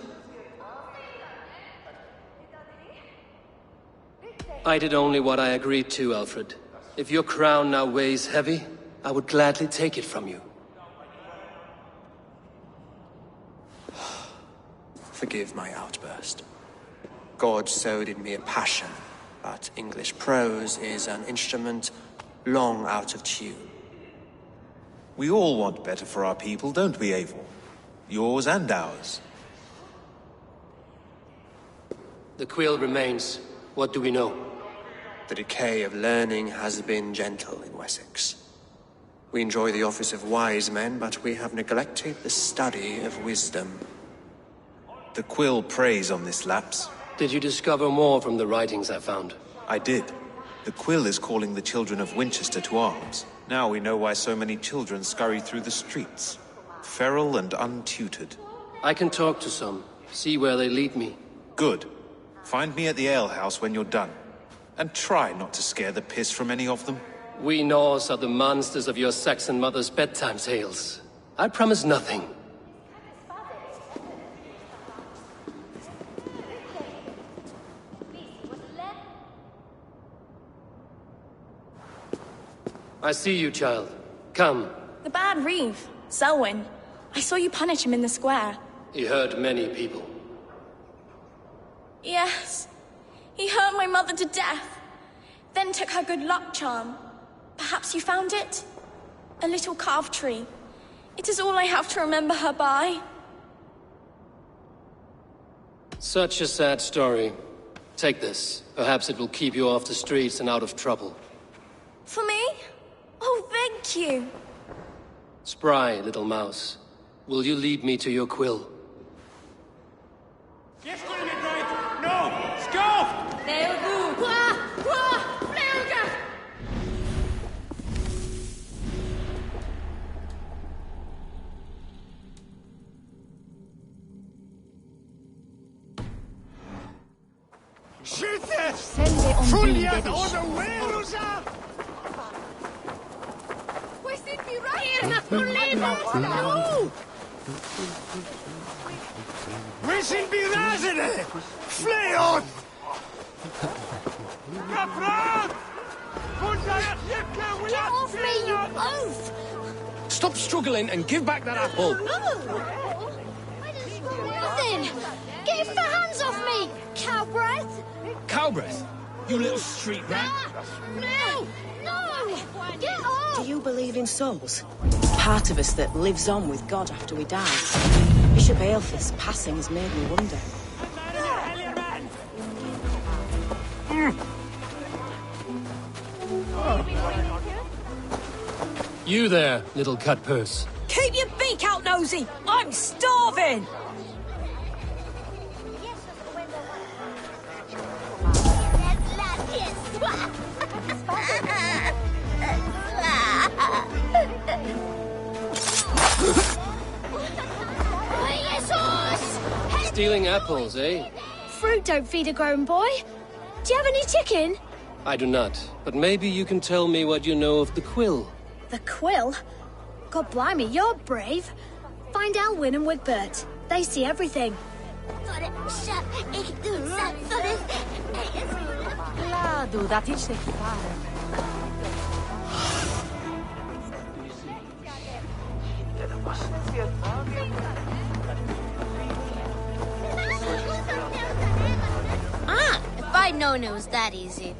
I did only what I agreed to, Alfred. If your crown now weighs heavy, I would gladly take it from you. Forgive my outburst. God sowed in me a passion, but English prose is an instrument long out of tune. We all want better for our people, don't we, Eivor? Yours and ours. The quill remains. What do we know? The decay of learning has been gentle in Wessex. We enjoy the office of wise men, but we have neglected the study of wisdom. The quill preys on this lapse. Did you discover more from the writings I found? I did. The quill is calling the children of Winchester to arms. Now we know why so many children scurry through the streets. Feral and untutored. I can talk to some. See where they lead me. Good. Find me at the alehouse when you're done. And try not to scare the piss from any of them. We Norse are the monsters of your Saxon mother's bedtime tales. I promise nothing. I see you, child. Come. The bad Reeve, Selwyn. I saw you punish him in the square. He hurt many people. Yes. He hurt my mother to death. Then took her good luck charm. Perhaps you found it? A little carved tree. It is all I have to remember her by. Such a sad story. Take this. Perhaps it will keep you off the streets and out of trouble. For me? Oh, thank you. Spry, little mouse. Will you lead me to your quill? No! Scoff! We sind die Rasende! Fleon! Get off me, you oaf! Stop struggling and give back that apple. No! I didn't struggle nothing! Get your hands off me, cow breath! Cow breath? You little street rat. No! No! Get off! Do you believe in souls? Part of us that lives on with God after we die. Bishop Aelfir's passing has made me wonder. You there, little cut purse. Keep your beak out, nosy! I'm starving! Stealing apples, eh? Fruit don't feed a grown boy. Do you have any chicken? I do not, but maybe you can tell me what you know of the quill. The quill? God blimey, you're brave. Find Elwyn and Wigbert. They see everything. Ladu, dat is niet gevaarlijk. If I'd known it was that easy.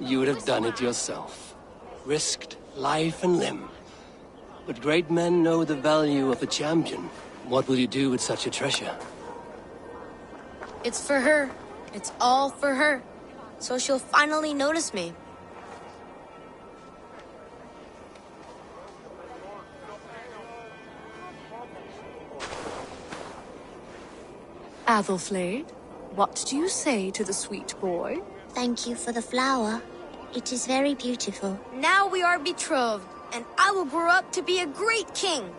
You would have done it yourself. Risked life and limb. But great men know the value of a champion. What will you do with such a treasure? It's for her. It's all for her. So she'll finally notice me. Athelflaed, what do you say to the sweet boy? Thank you for the flower. It is very beautiful. Now we are betrothed, and I will grow up to be a great king.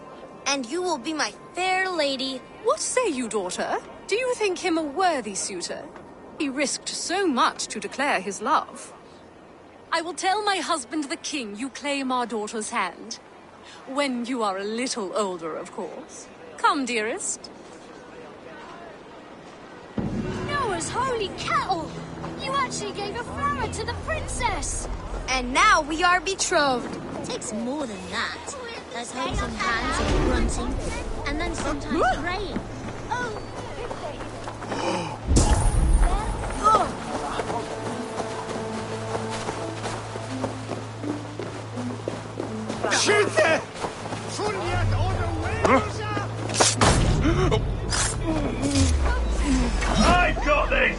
And you will be my fair lady. What say you, daughter? Do you think him a worthy suitor? He risked so much to declare his love. I will tell my husband the king you claim our daughter's hand. When you are a little older, of course. Come, dearest. Noah's holy kettle! You actually gave a flower to the princess! And now we are betrothed. Takes more than that. There's holding hands and grunting, and then sometimes praying. Shoot it! I've got this!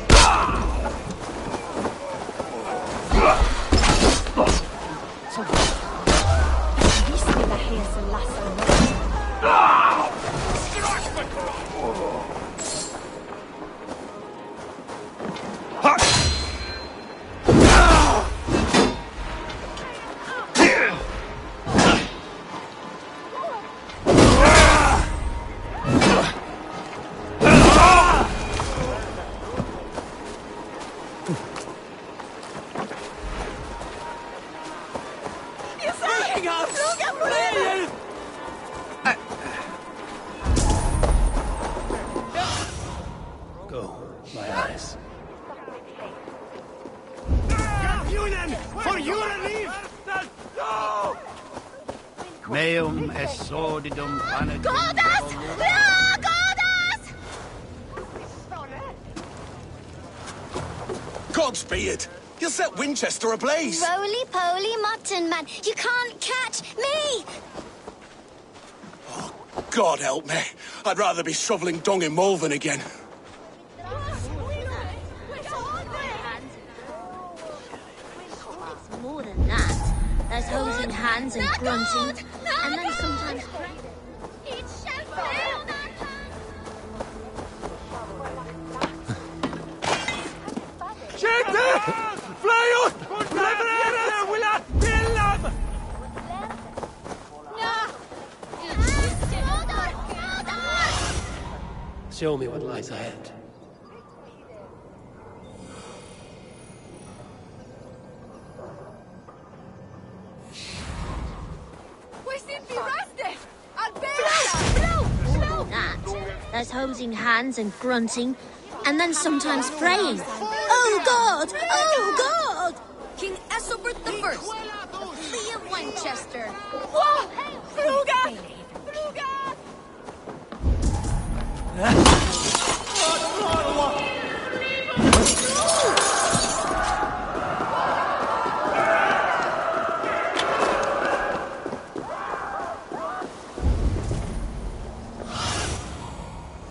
Go, my eyes. For your relief! Meum est sordidum planet. Goddess! Ah, goddess! Gods be it! You'll set Winchester ablaze! Roly-poly mutton man, you can't catch me! God help me. I'd rather be shoveling dung in Malvern again. More than that. There's hosing hands and grunting, and then sometimes praying. Skjut! Fly ut! Leverer! Will not kill them! Show me what lies ahead. There's hosing hands and grunting, and then sometimes praying. Oh God! Oh God! King Ethelbert the First, Lee of Winchester. Whoa! Fruga! Fruga!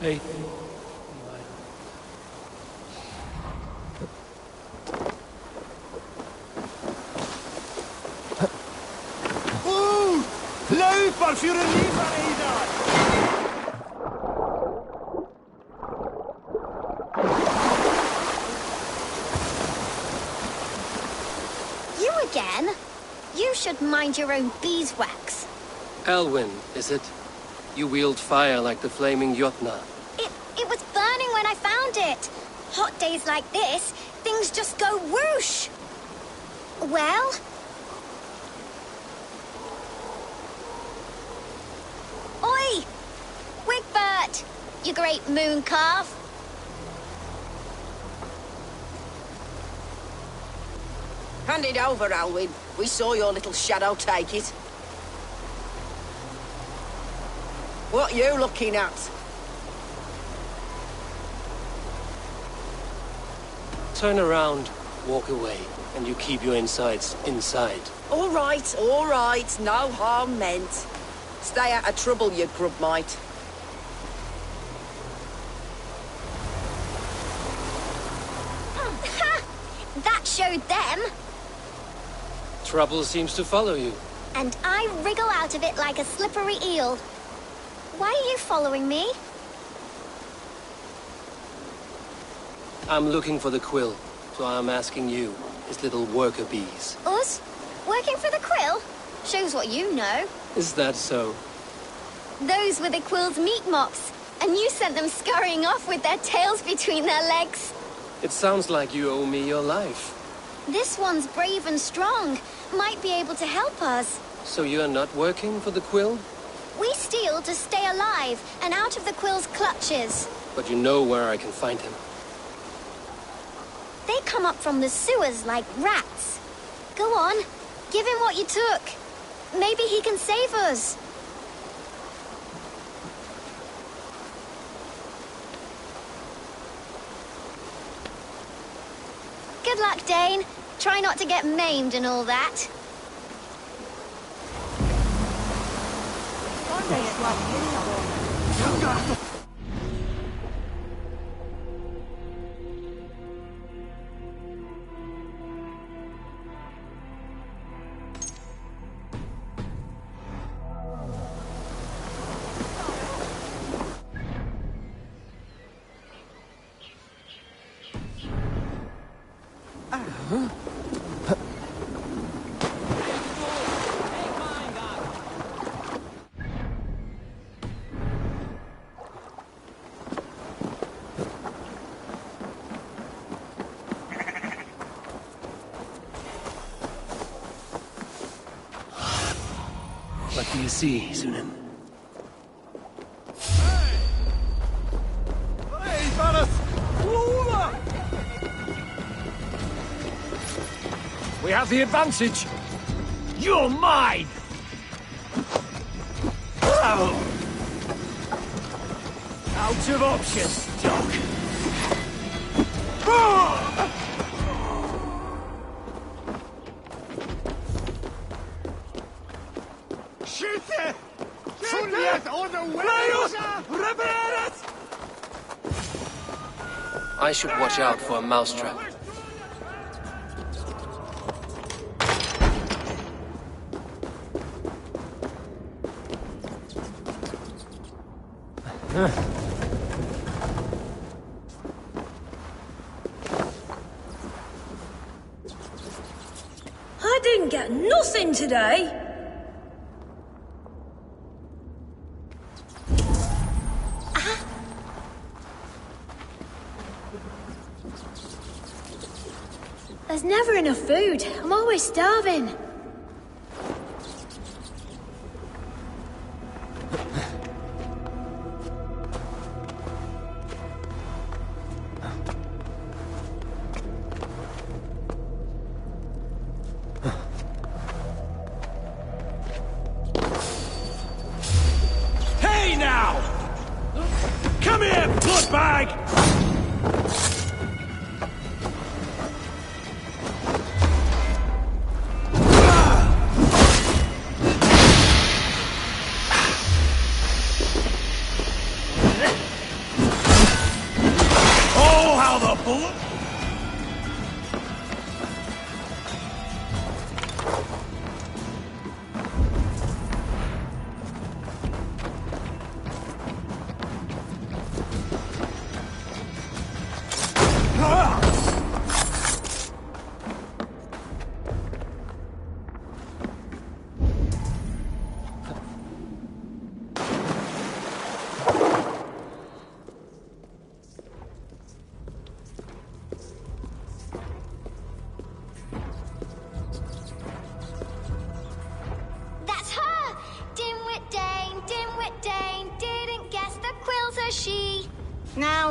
Hey. Løper for livet i dag! You again? You should mind your own beeswax. Elwyn, is it? You wield fire like the flaming Jotnar. It was burning when I found it. Hot days like this, things just go whoosh. Well? Oi! Wigbert! You great moon calf. Hand it over, Alwyn. We saw your little shadow take it. What you looking at? Turn around, walk away, and you keep your insides inside. All right, no harm meant. Stay out of trouble, you grub mite. That showed them. Trouble seems to follow you. And I wriggle out of it like a slippery eel. Why are you following me? I'm looking for the quill, so I'm asking you, his little worker bees. Us? Working for the quill? Shows what you know. Is that so? Those were the quill's meat mops, and you sent them scurrying off with their tails between their legs. It sounds like you owe me your life. This one's brave and strong. Might be able to help us. So you're not working for the Quill? We steal to stay alive and out of the Quill's clutches. But you know where I can find him. They come up from the sewers like rats. Go on, give him what you took. Maybe he can save us. Good luck, Dane. Try not to get maimed and all that. What do you see, Sunan? We have the advantage. You're mine! Out of options, Doc. Schütte! Verliert ohne Wales! I should watch out for a mousetrap. I didn't get nothing today. There's never enough food. I'm always starving. Hey now! Come here, bloodbag!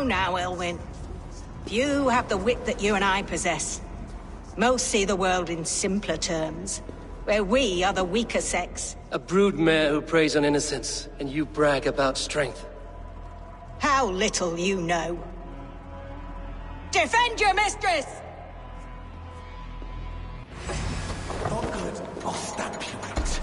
Now, Elwyn. Few have the wit that you and I possess. Most see the world in simpler terms, where we are the weaker sex. A broodmare who preys on innocence, and you brag about strength. How little you know. Defend your mistress! Not good. I'll stamp you out.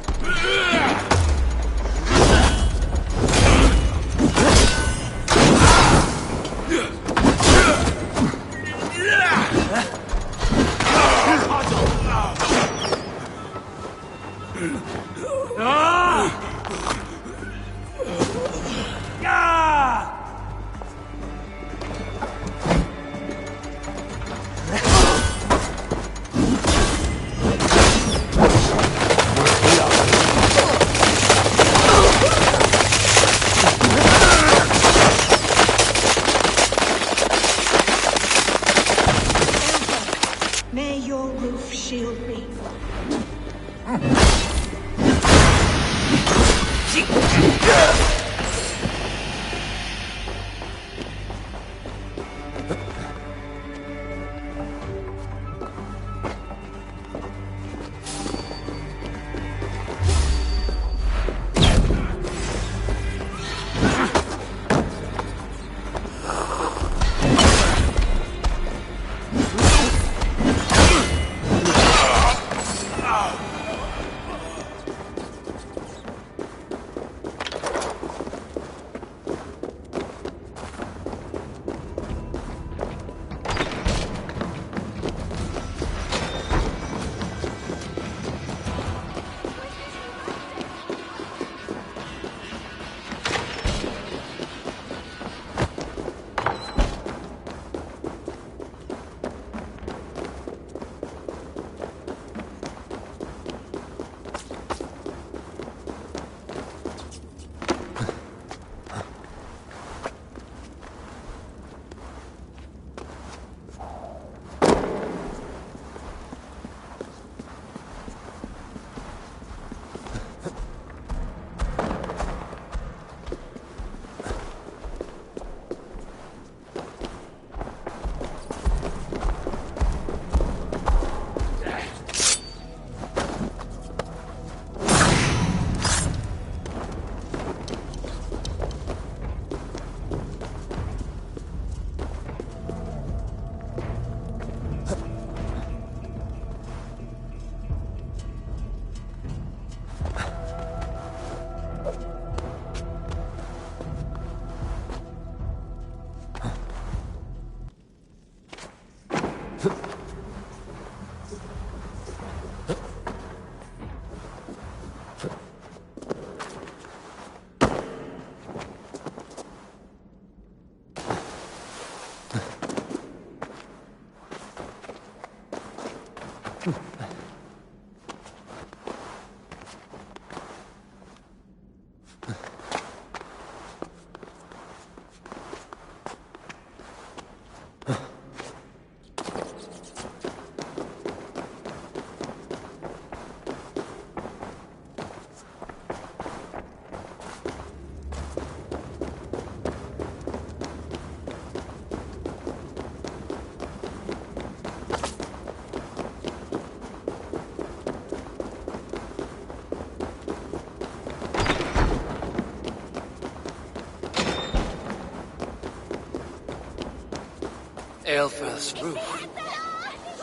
Aelfirth's roof.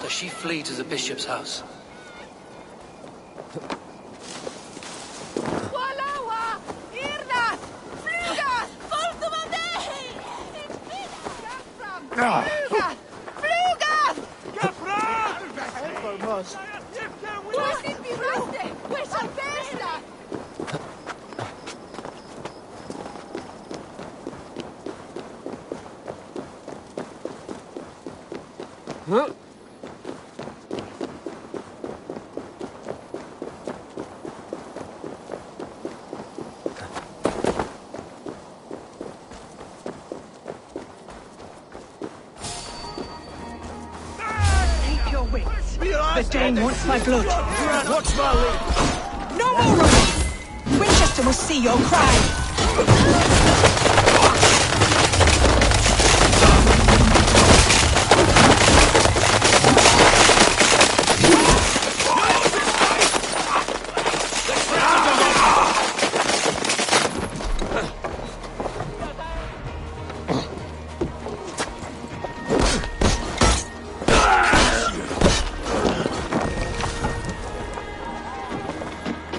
Does she flee to the bishop's house? The Dane wants my blood. Watch my lead. No more running! Winchester must see your cry.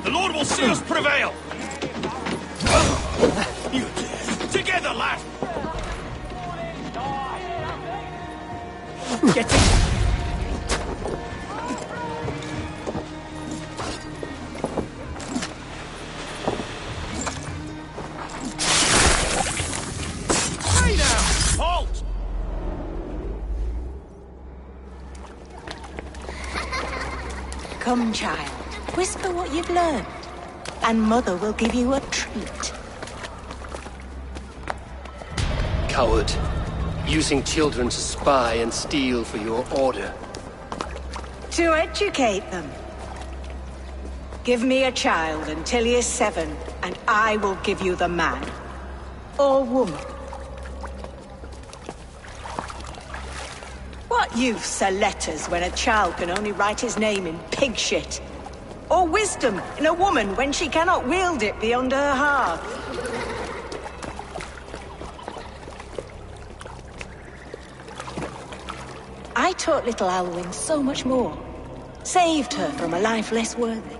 The Lord will see us prevail! Together, lad! Get it! Hey now! Halt! Come, child. Whisper what you've learned, and Mother will give you a treat. Coward. Using children to spy and steal for your order. To educate them. Give me a child until he is 7, and I will give you the man. Or woman. What use are letters when a child can only write his name in pig shit? Or wisdom in a woman when she cannot wield it beyond her heart? I taught little Alwyn so much more. Saved her from a life less worthy.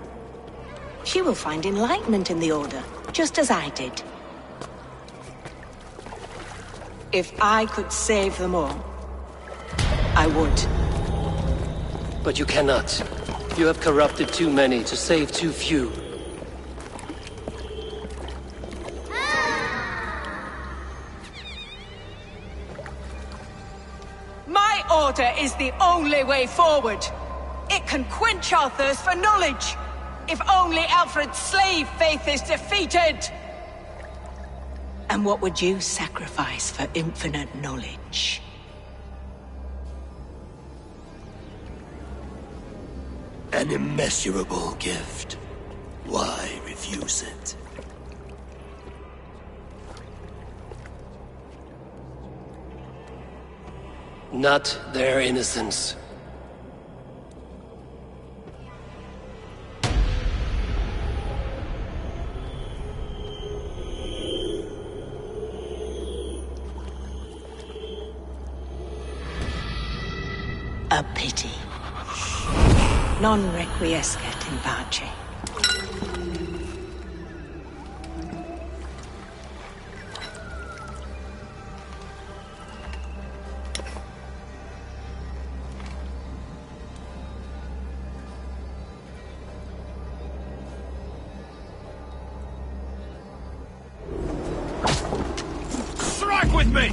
She will find enlightenment in the Order, just as I did. If I could save them all, I would. But you cannot. You have corrupted too many to save too few. My order is the only way forward. It can quench our thirst for knowledge. If only Alfred's slave faith is defeated. And what would you sacrifice for infinite knowledge? An immeasurable gift. Why refuse it? Not their innocence. A pity. Non requiescat in pace. Strike with me!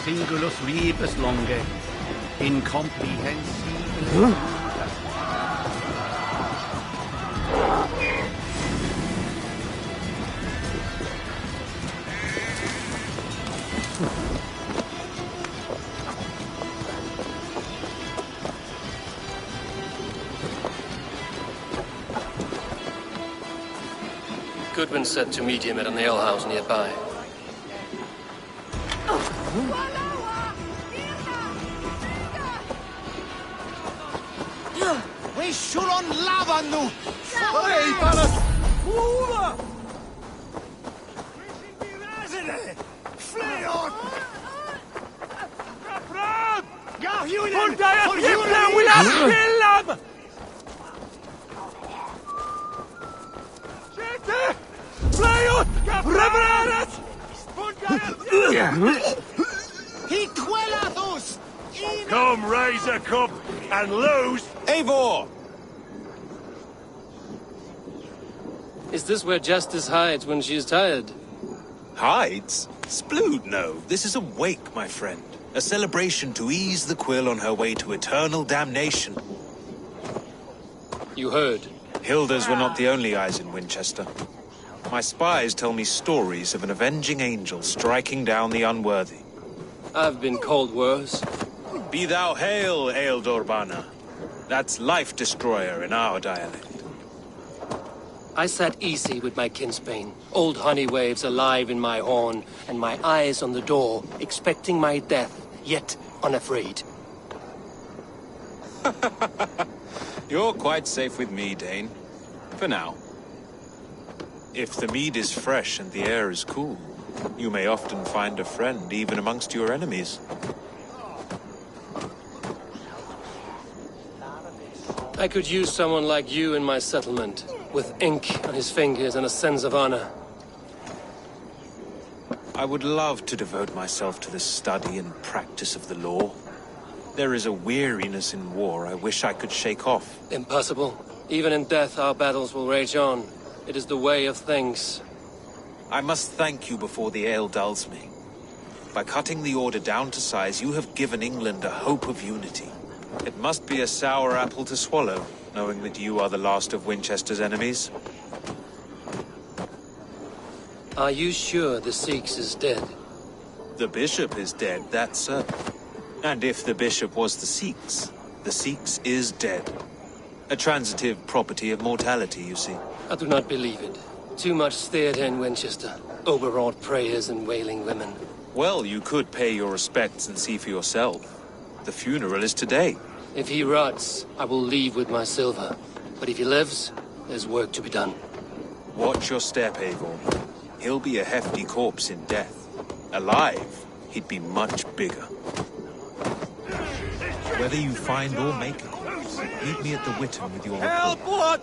Singulus rebus longe, incomprehensible. Goodwin said to meet him at an alehouse nearby. We should on lava nu! Hey, Balas! Uva! Fleon! Gahunen! For will have kill them! Come, raise a cup and lose! Eivor! Is this where Justice hides when she is tired? Hides? Splood, no. This is a wake, my friend. A celebration to ease the Quill on her way to eternal damnation. You heard. Hilda's were not the only eyes in Winchester. My spies tell me stories of an avenging angel striking down the unworthy. I've been called worse. Be thou hail, Eildorbana. That's Life Destroyer in our dialect. I sat easy with my kinsbane, old honey waves alive in my horn, and my eyes on the door, expecting my death, yet unafraid. You're quite safe with me, Dane. For now. If the mead is fresh and the air is cool, you may often find a friend even amongst your enemies. I could use someone like you in my settlement, with ink on his fingers and a sense of honor. I would love to devote myself to the study and practice of the law. There is a weariness in war I wish I could shake off. Impossible. Even in death, our battles will rage on. It is the way of things. I must thank you before the ale dulls me. By cutting the order down to size, you have given England a hope of unity. It must be a sour apple to swallow, knowing that you are the last of Winchester's enemies. Are you sure the Sikhs is dead? The bishop is dead, that's certain. And if the bishop was the Sikhs is dead. A transitive property of mortality, you see. I do not believe it. Too much theater in Winchester. Overwrought prayers and wailing women. Well, you could pay your respects and see for yourself. The funeral is today. If he rots, I will leave with my silver. But if he lives, there's work to be done. Watch your step, Eivor. He'll be a hefty corpse in death. Alive, he'd be much bigger. Whether you find or make a corpse, meet me at the Witten with your report. Help! What?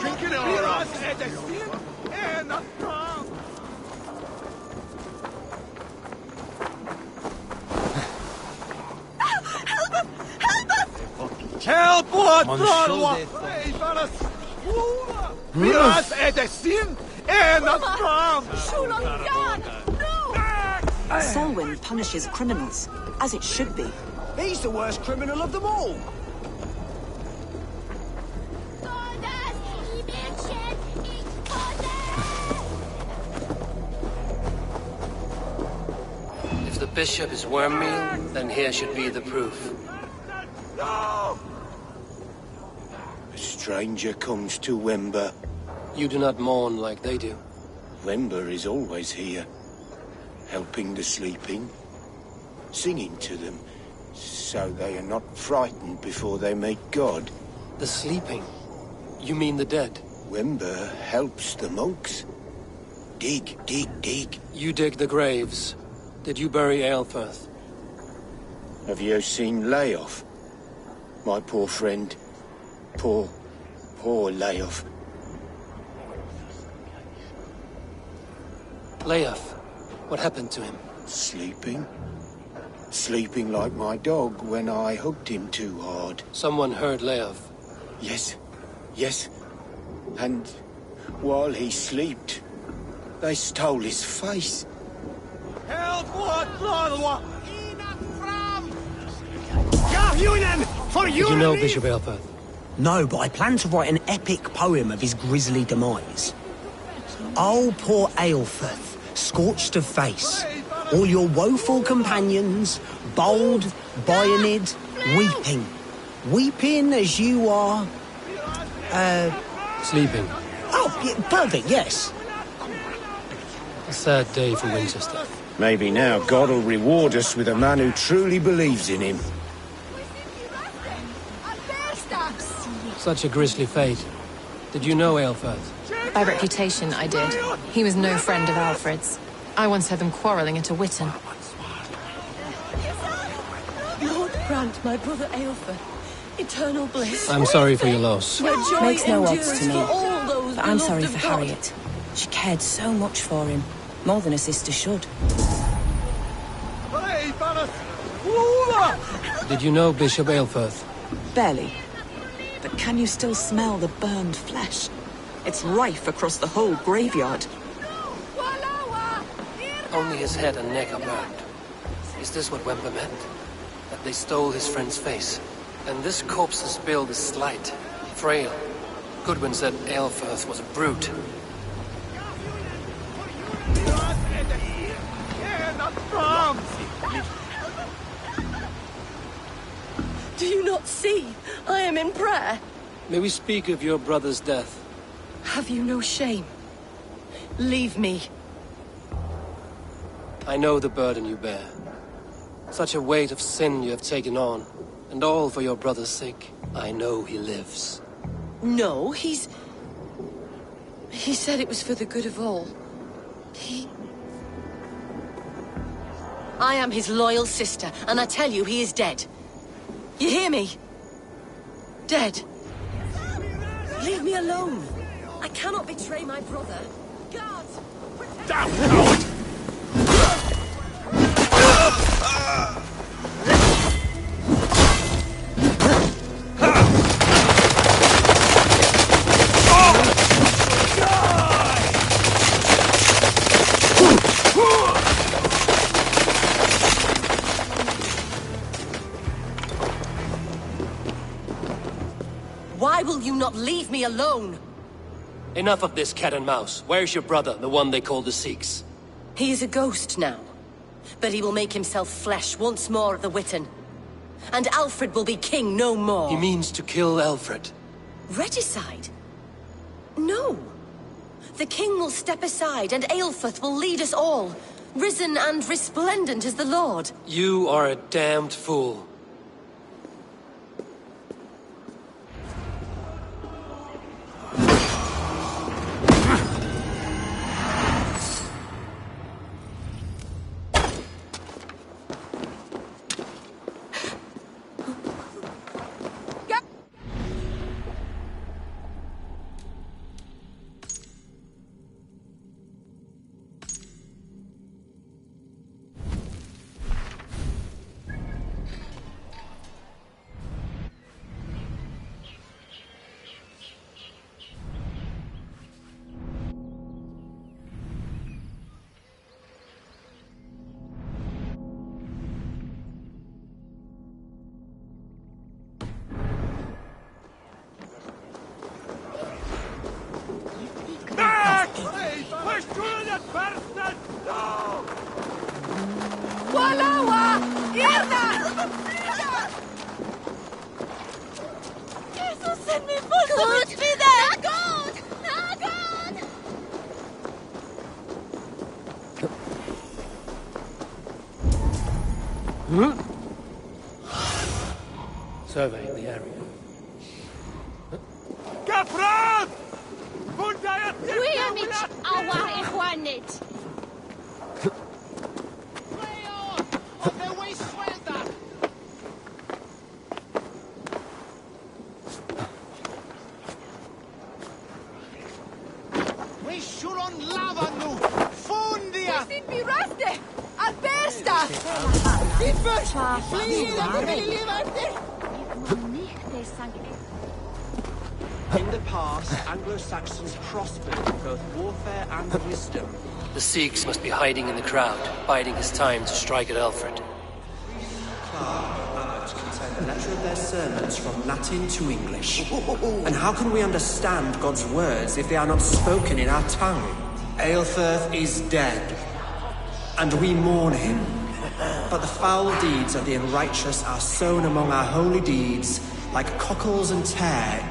drinking or Help what? Miras edesin en astram! Selwyn punishes criminals, as it should be. He's the worst criminal of them all. If the bishop is worm meal, then here should be the proof. No! A stranger comes to Wember. You do not mourn like they do. Wember is always here, helping the sleeping, singing to them, so they are not frightened before they meet God. The sleeping? You mean the dead? Wember helps the monks. Dig, dig, dig. You dig the graves. Did you bury Aelfirth? Have you seen Leof? My poor friend. Poor Leof. Leof, what happened to him? Sleeping. Sleeping like my dog when I hugged him too hard. Someone heard Leof. Yes. And while he slept, they stole his face. Help what? Did you know Bishop Aelfirth? No, but I plan to write an epic poem of his grisly demise. Oh, poor Aelfirth, scorched of face, all your woeful companions, bold, Bionid, weeping as you are... Sleeping. Oh, yeah, perfect, yes. A sad day for Winchester. Maybe now God will reward us with a man who truly believes in him. Such a grisly fate. Did you know Aelfirth? By reputation, I did. He was no friend of Alfred's. I once heard them quarrelling at a Witten. Lord grant my brother Aelfirth eternal bliss. I'm sorry for your loss. Makes no odds to me. But I'm sorry for Harriet. She cared so much for him. More than a sister should. Did you know Bishop Aelfirth? Barely. But can you still smell the burned flesh? It's rife across the whole graveyard. Only his head and neck are burned. Is this what Wember meant? That they stole his friend's face? And this corpse's build is slight, frail. Goodwin said Aelfirth was a brute. Do you not see? I am in prayer. May we speak of your brother's death? Have you no shame? Leave me. I know the burden you bear. Such a weight of sin you have taken on. And all for your brother's sake. I know he lives. No, He said it was for the good of all. I am his loyal sister, and I tell you he is dead. You hear me? Dead. Leave me alone. I cannot betray my brother. Guards! Down, coward! Why will you not leave me alone? Enough of this cat and mouse. Where's your brother, the one they call the Sikhs? He is a ghost now. But he will make himself flesh once more at the Witten. And Alfred will be king no more. He means to kill Alfred. Regicide? No. The king will step aside and Aelfirth will lead us all. Risen and resplendent as the Lord. You are a damned fool. Bastard! No! Walawa! Irna! Jesus, send me full to be there! God! God! Surveying the area. Kafran! Wyjemnić ała ichwanit! In the past, Anglo-Saxons prospered in both warfare and wisdom. The Sikhs must be hiding in the crowd, biding his time to strike at Alfred. Contain the letter of their sermons from Latin to English. And how can we understand God's words if they are not spoken in our tongue? Aelfirth is dead, and we mourn him. But the foul deeds of the unrighteous are sown among our holy deeds, like cockles and tare.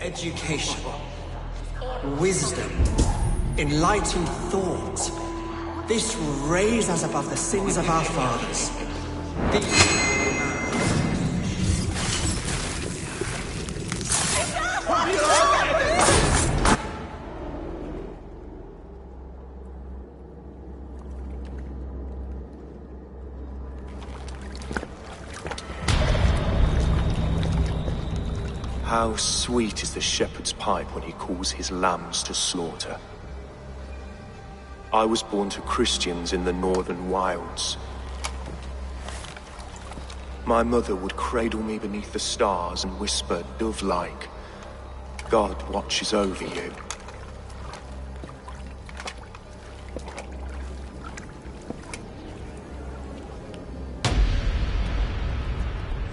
Education, wisdom, enlightened thought. This will raise us above the sins of our fathers. How sweet is the shepherd's pipe when he calls his lambs to slaughter. I was born to Christians in the northern wilds. My mother would cradle me beneath the stars and whisper, dove-like, God watches over you.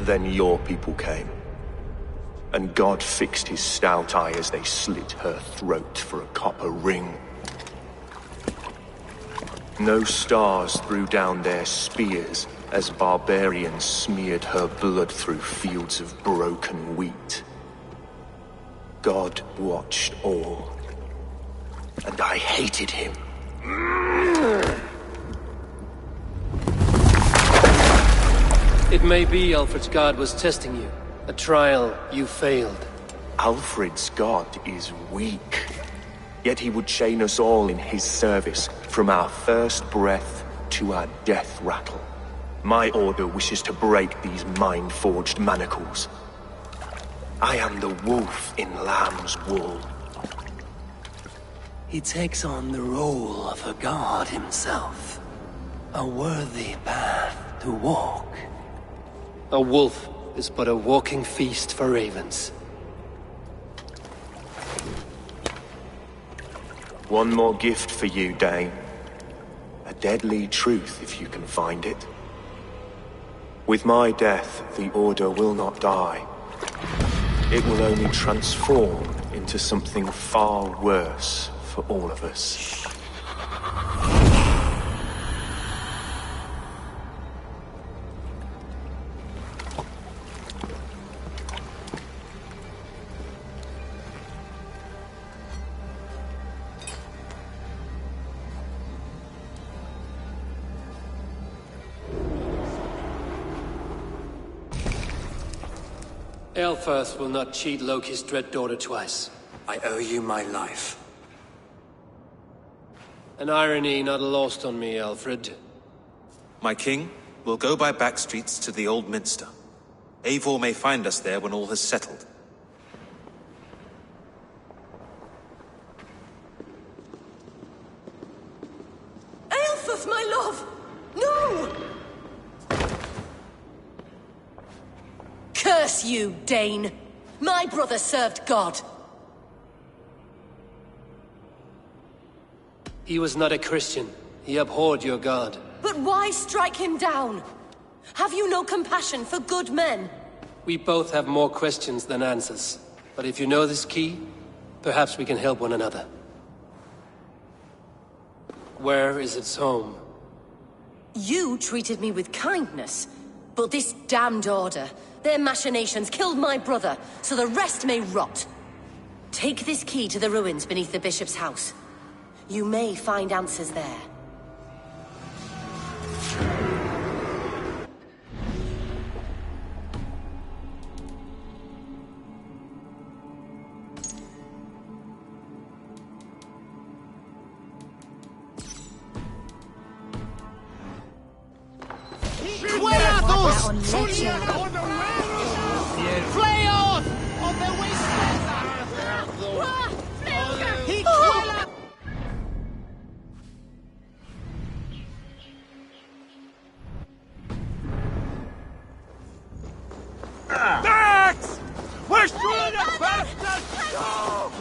Then your people came. And God fixed his stout eye as they slit her throat for a copper ring. No stars threw down their spears as barbarians smeared her blood through fields of broken wheat. God watched all, and I hated him. It may be Alfred's god was testing you. A trial you failed. Alfred's god is weak. Yet he would chain us all in his service, from our first breath to our death rattle. My order wishes to break these mind-forged manacles. I am the wolf in lamb's wool. He takes on the role of a god himself. A worthy path to walk. A wolf is but a walking feast for ravens. One more gift for you, Dane. A deadly truth, if you can find it. With my death, the Order will not die. It will only transform into something far worse for all of us. Aelfirth will not cheat Loki's dread daughter twice. I owe you my life. An irony not lost on me, Alfred. My king, we'll go by back streets to the Old Minster. Eivor may find us there when all has settled. Aelfeth, my love! No! Curse you, Dane! My brother served God. He was not a Christian. He abhorred your god. But why strike him down? Have you no compassion for good men? We both have more questions than answers. But if you know this key, perhaps we can help one another. Where is its home? You treated me with kindness. But this damned order, their machinations killed my brother, so the rest may rot. Take this key to the ruins beneath the bishop's house. You may find answers there. Max! We're shooting the bastards! No!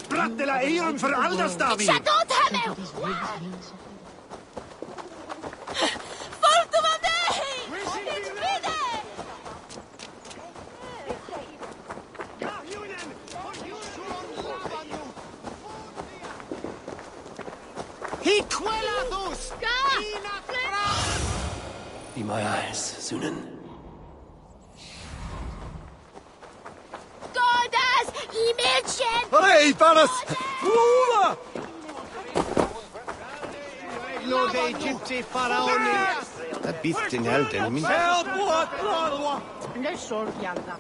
Brattela Eiron för Alderstavi! Shut out, Hamel! Be my eyes, Sunan. Godas i Mädchen! Hej, Paras! Fula! Lorde Egypti faraoni. Det bist in helden min. Nu sorg Janna.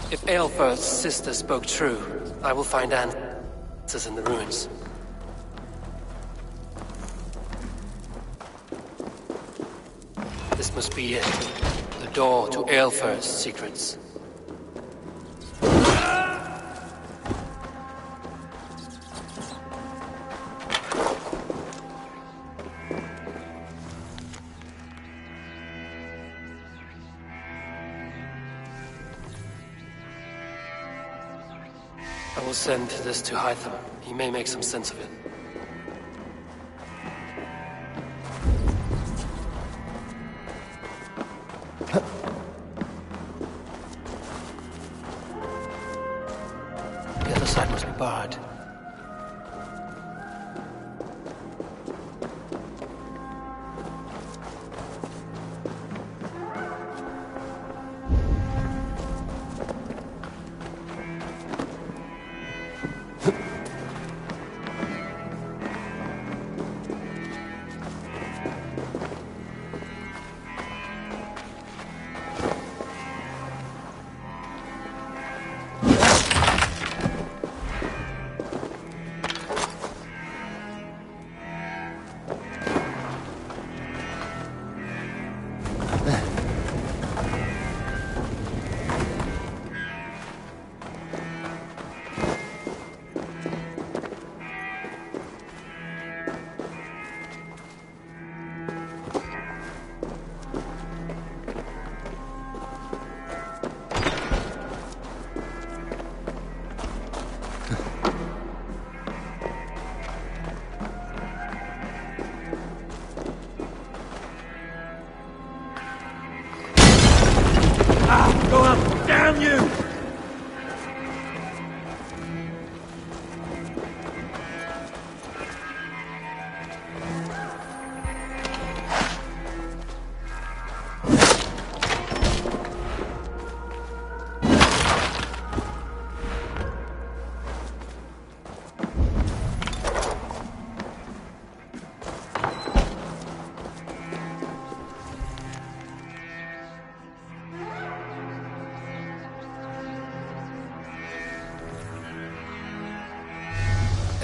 If Aelfirth's sister spoke true, I will find answers in the ruins. This must be it. The door to Aelfirth's secrets. I will send this to Hytham. He may make some sense of it. The other side must be barred.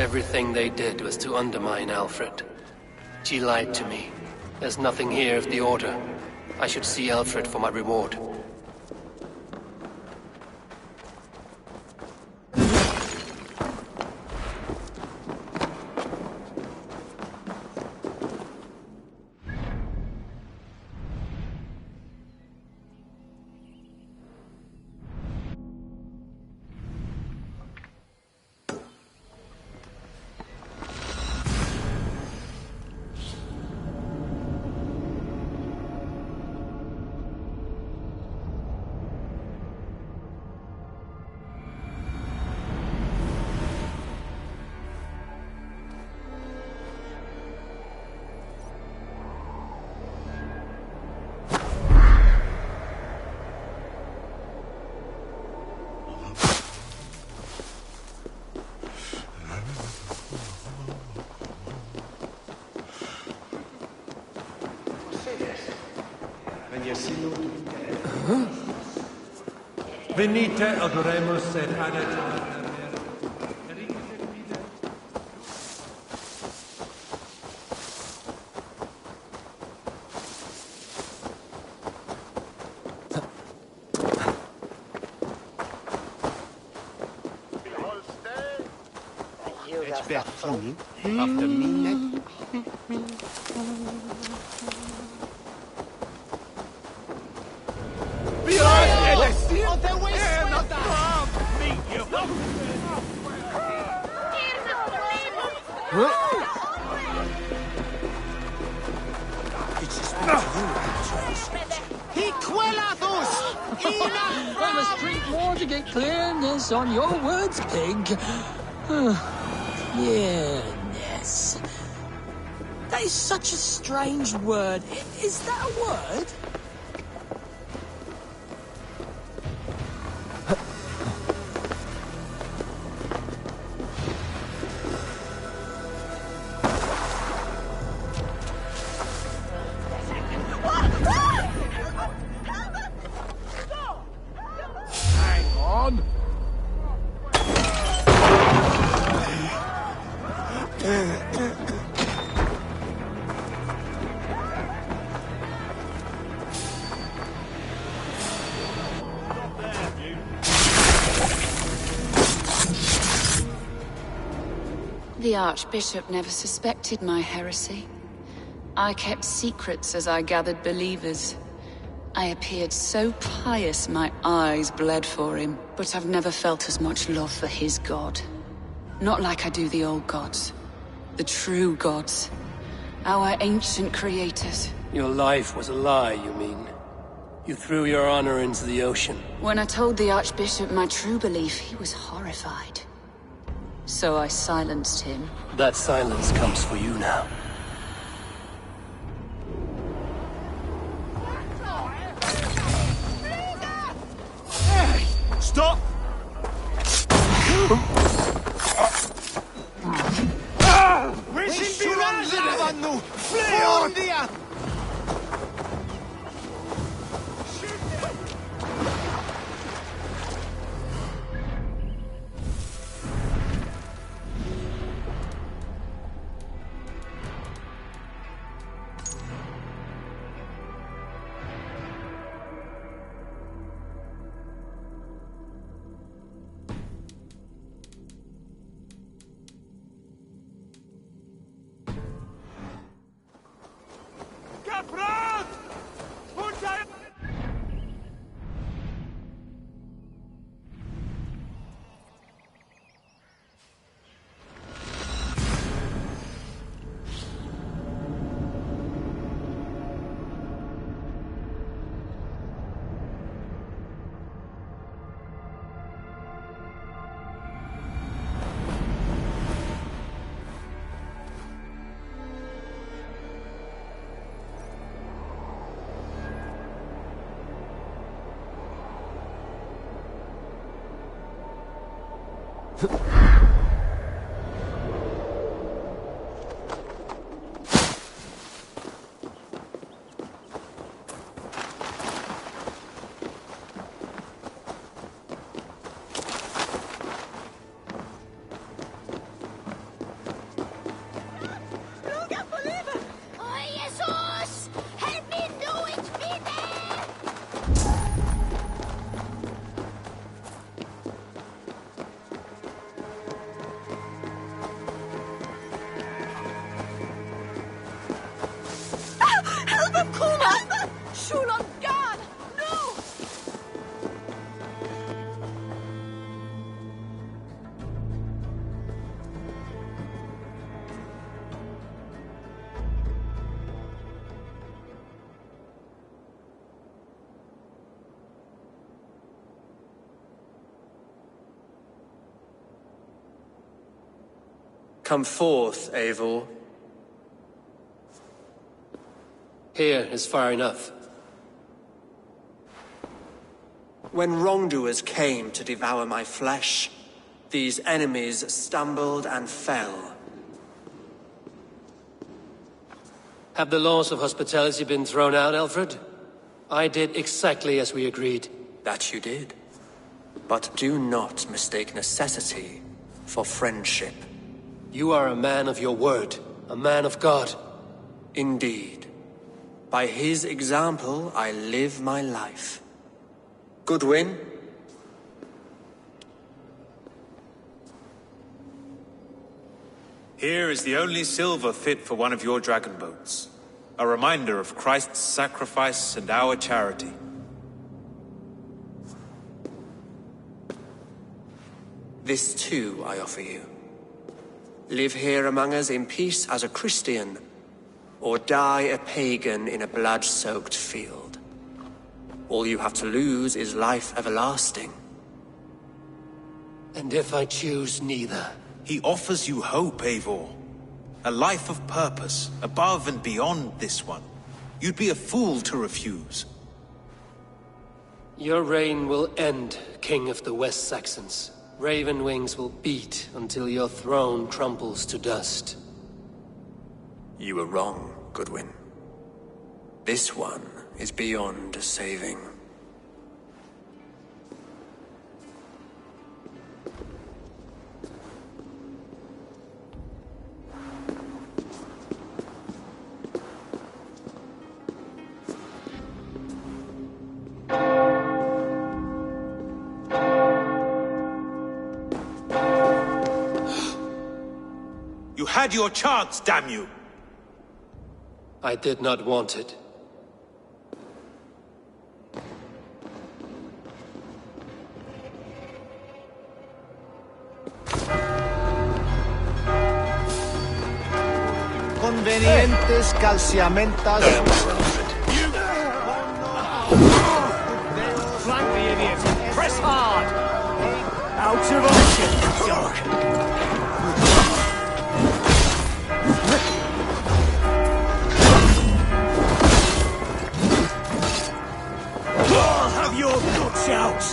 Everything they did was to undermine Alfred. She lied to me. There's nothing here of the Order. I should see Alfred for my reward. Venite, adoremus et adet. After midnight. I must drink more to get clearness on your words, pig. Clearness. That is such a strange word. Is that a word? The Archbishop never suspected my heresy. I kept secrets as I gathered believers. I appeared so pious my eyes bled for him, but I've never felt as much love for his god. Not like I do the old gods. The true gods. Our ancient creators. Your life was a lie, you mean? You threw your honor into the ocean. When I told the Archbishop my true belief, he was horrified. So I silenced him. That silence comes for you now. Hey! Stop! Kula! Shul on guard! No! Come forth, Eivor. Here is far enough. When wrongdoers came to devour my flesh, these enemies stumbled and fell. Have the laws of hospitality been thrown out, Alfred? I did exactly as we agreed. That you did. But do not mistake necessity for friendship. You are a man of your word, a man of God. Indeed. By his example, I live my life. Goodwin? Here is the only silver fit for one of your dragon boats. A reminder of Christ's sacrifice and our charity. This too I offer you. Live here among us in peace as a Christian, or die a pagan in a blood-soaked field. All you have to lose is life everlasting. And if I choose neither? He offers you hope, Eivor. A life of purpose, above and beyond this one. You'd be a fool to refuse. Your reign will end, King of the West Saxons. Raven wings will beat until your throne crumbles to dust. You were wrong, Goodwin. This one is beyond saving. You had your chance, damn you! I did not want it. Convenientes calciamentas. Flank the idiot! Press hard! Out of action, dog! I'll have your guts out!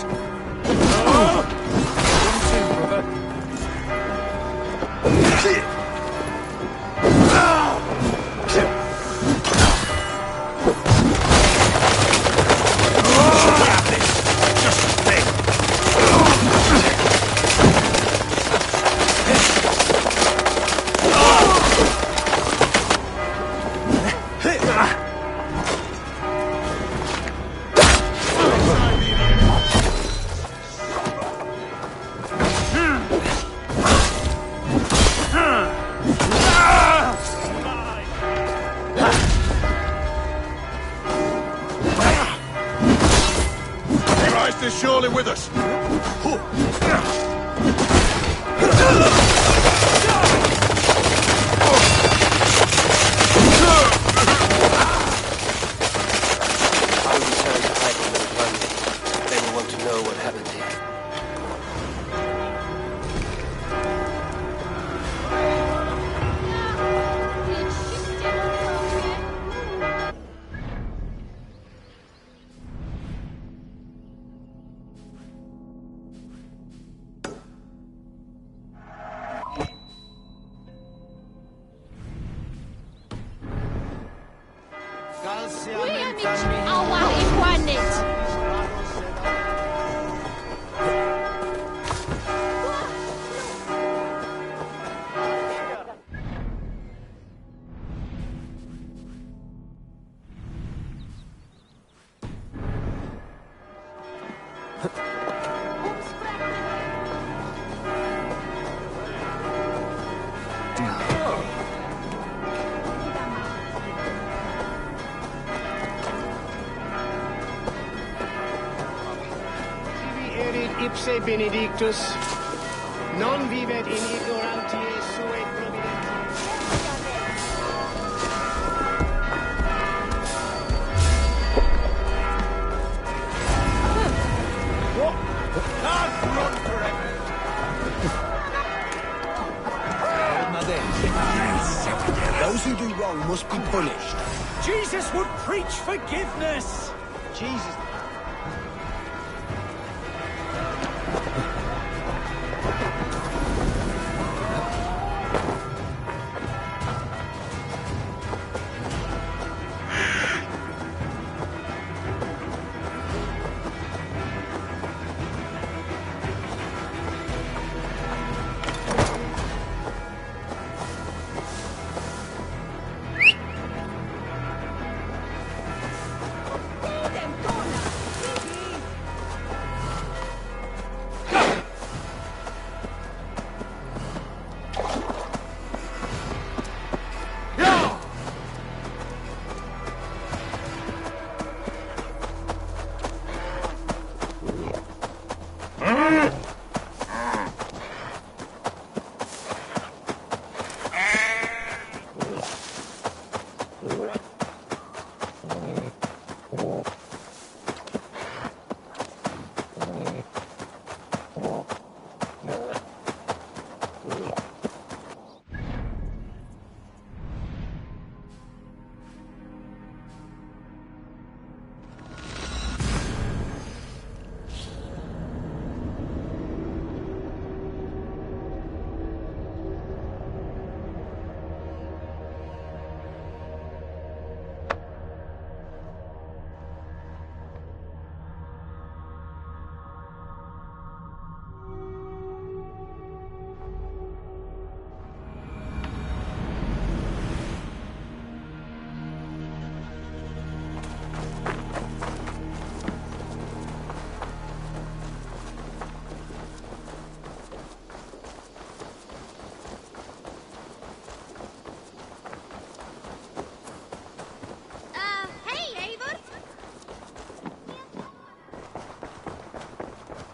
Christ is surely with us. I will return to hiding in London. They will want to know what happened here. se benedictus. Non vivet in ignorantiae sue providentiae. What? Can't run forever. Those who do wrong must be punished. Jesus would preach forgiveness. Jesus.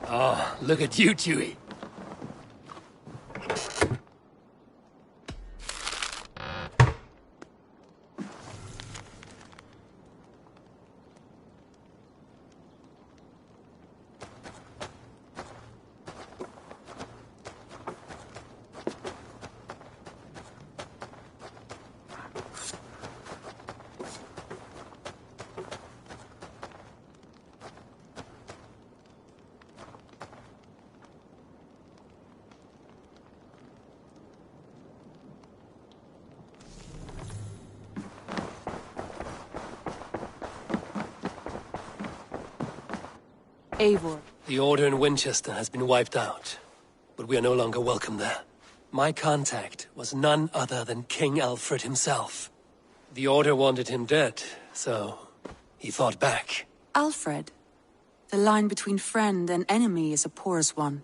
Oh, look at you, Chewie. Eivor. The Order in Winchester has been wiped out, but we are no longer welcome there. My contact was none other than King Alfred himself. The Order wanted him dead, so he fought back. Alfred? The line between friend and enemy is a porous one.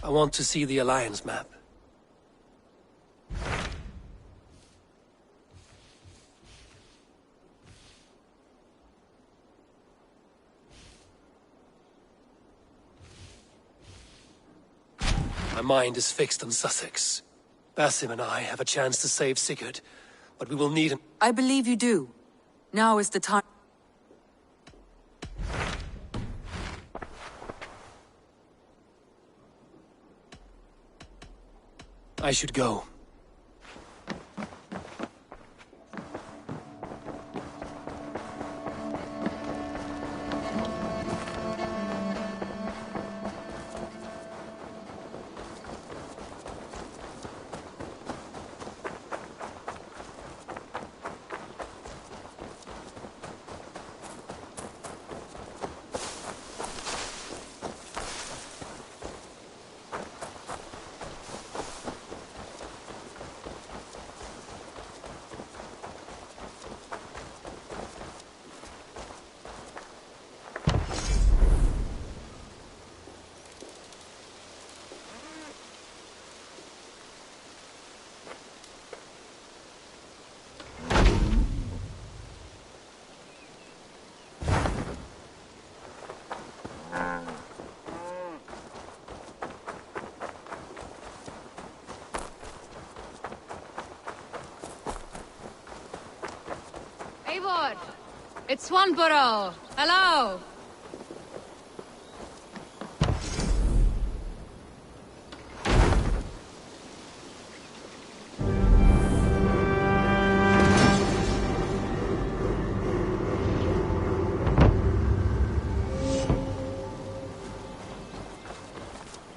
I want to see the Alliance map. My mind is fixed on Sussex. Basim and I have a chance to save Sigurd, but we will need him. I believe you do. Now is the time. I should go. Eivor! It's Swanborough! Hello!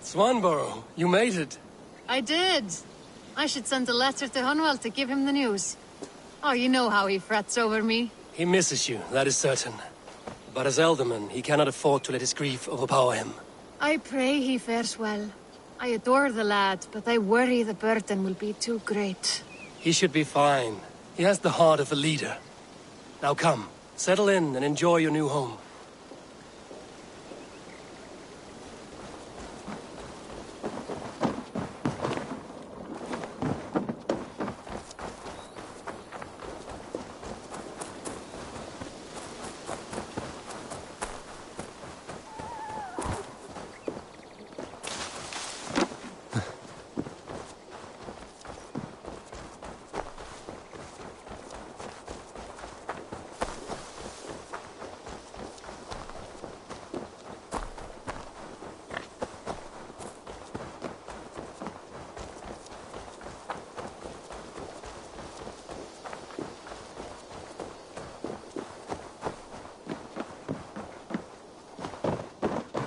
Swanborough, you made it. I did. I should send a letter to Hunwell to give him the news. Oh, you know how he frets over me. He misses you, that is certain. But as Elderman, he cannot afford to let his grief overpower him. I pray he fares well. I adore the lad, but I worry the burden will be too great. He should be fine. He has the heart of a leader. Now come, settle in and enjoy your new home.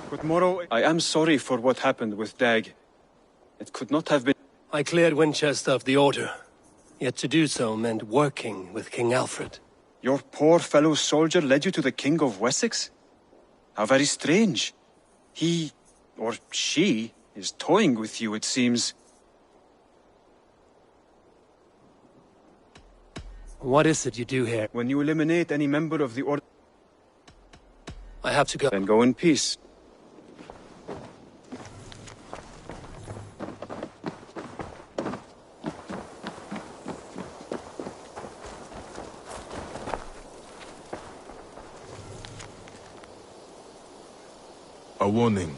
But Morrow, I am sorry for what happened with Dag. It could not have been... I cleared Winchester of the Order. Yet to do so meant working with King Alfred. Your poor fellow soldier led you to the King of Wessex? How very strange. He, or she, is toying with you, it seems. What is it you do here? When you eliminate any member of the Order... I have to go. Then go in peace. A warning.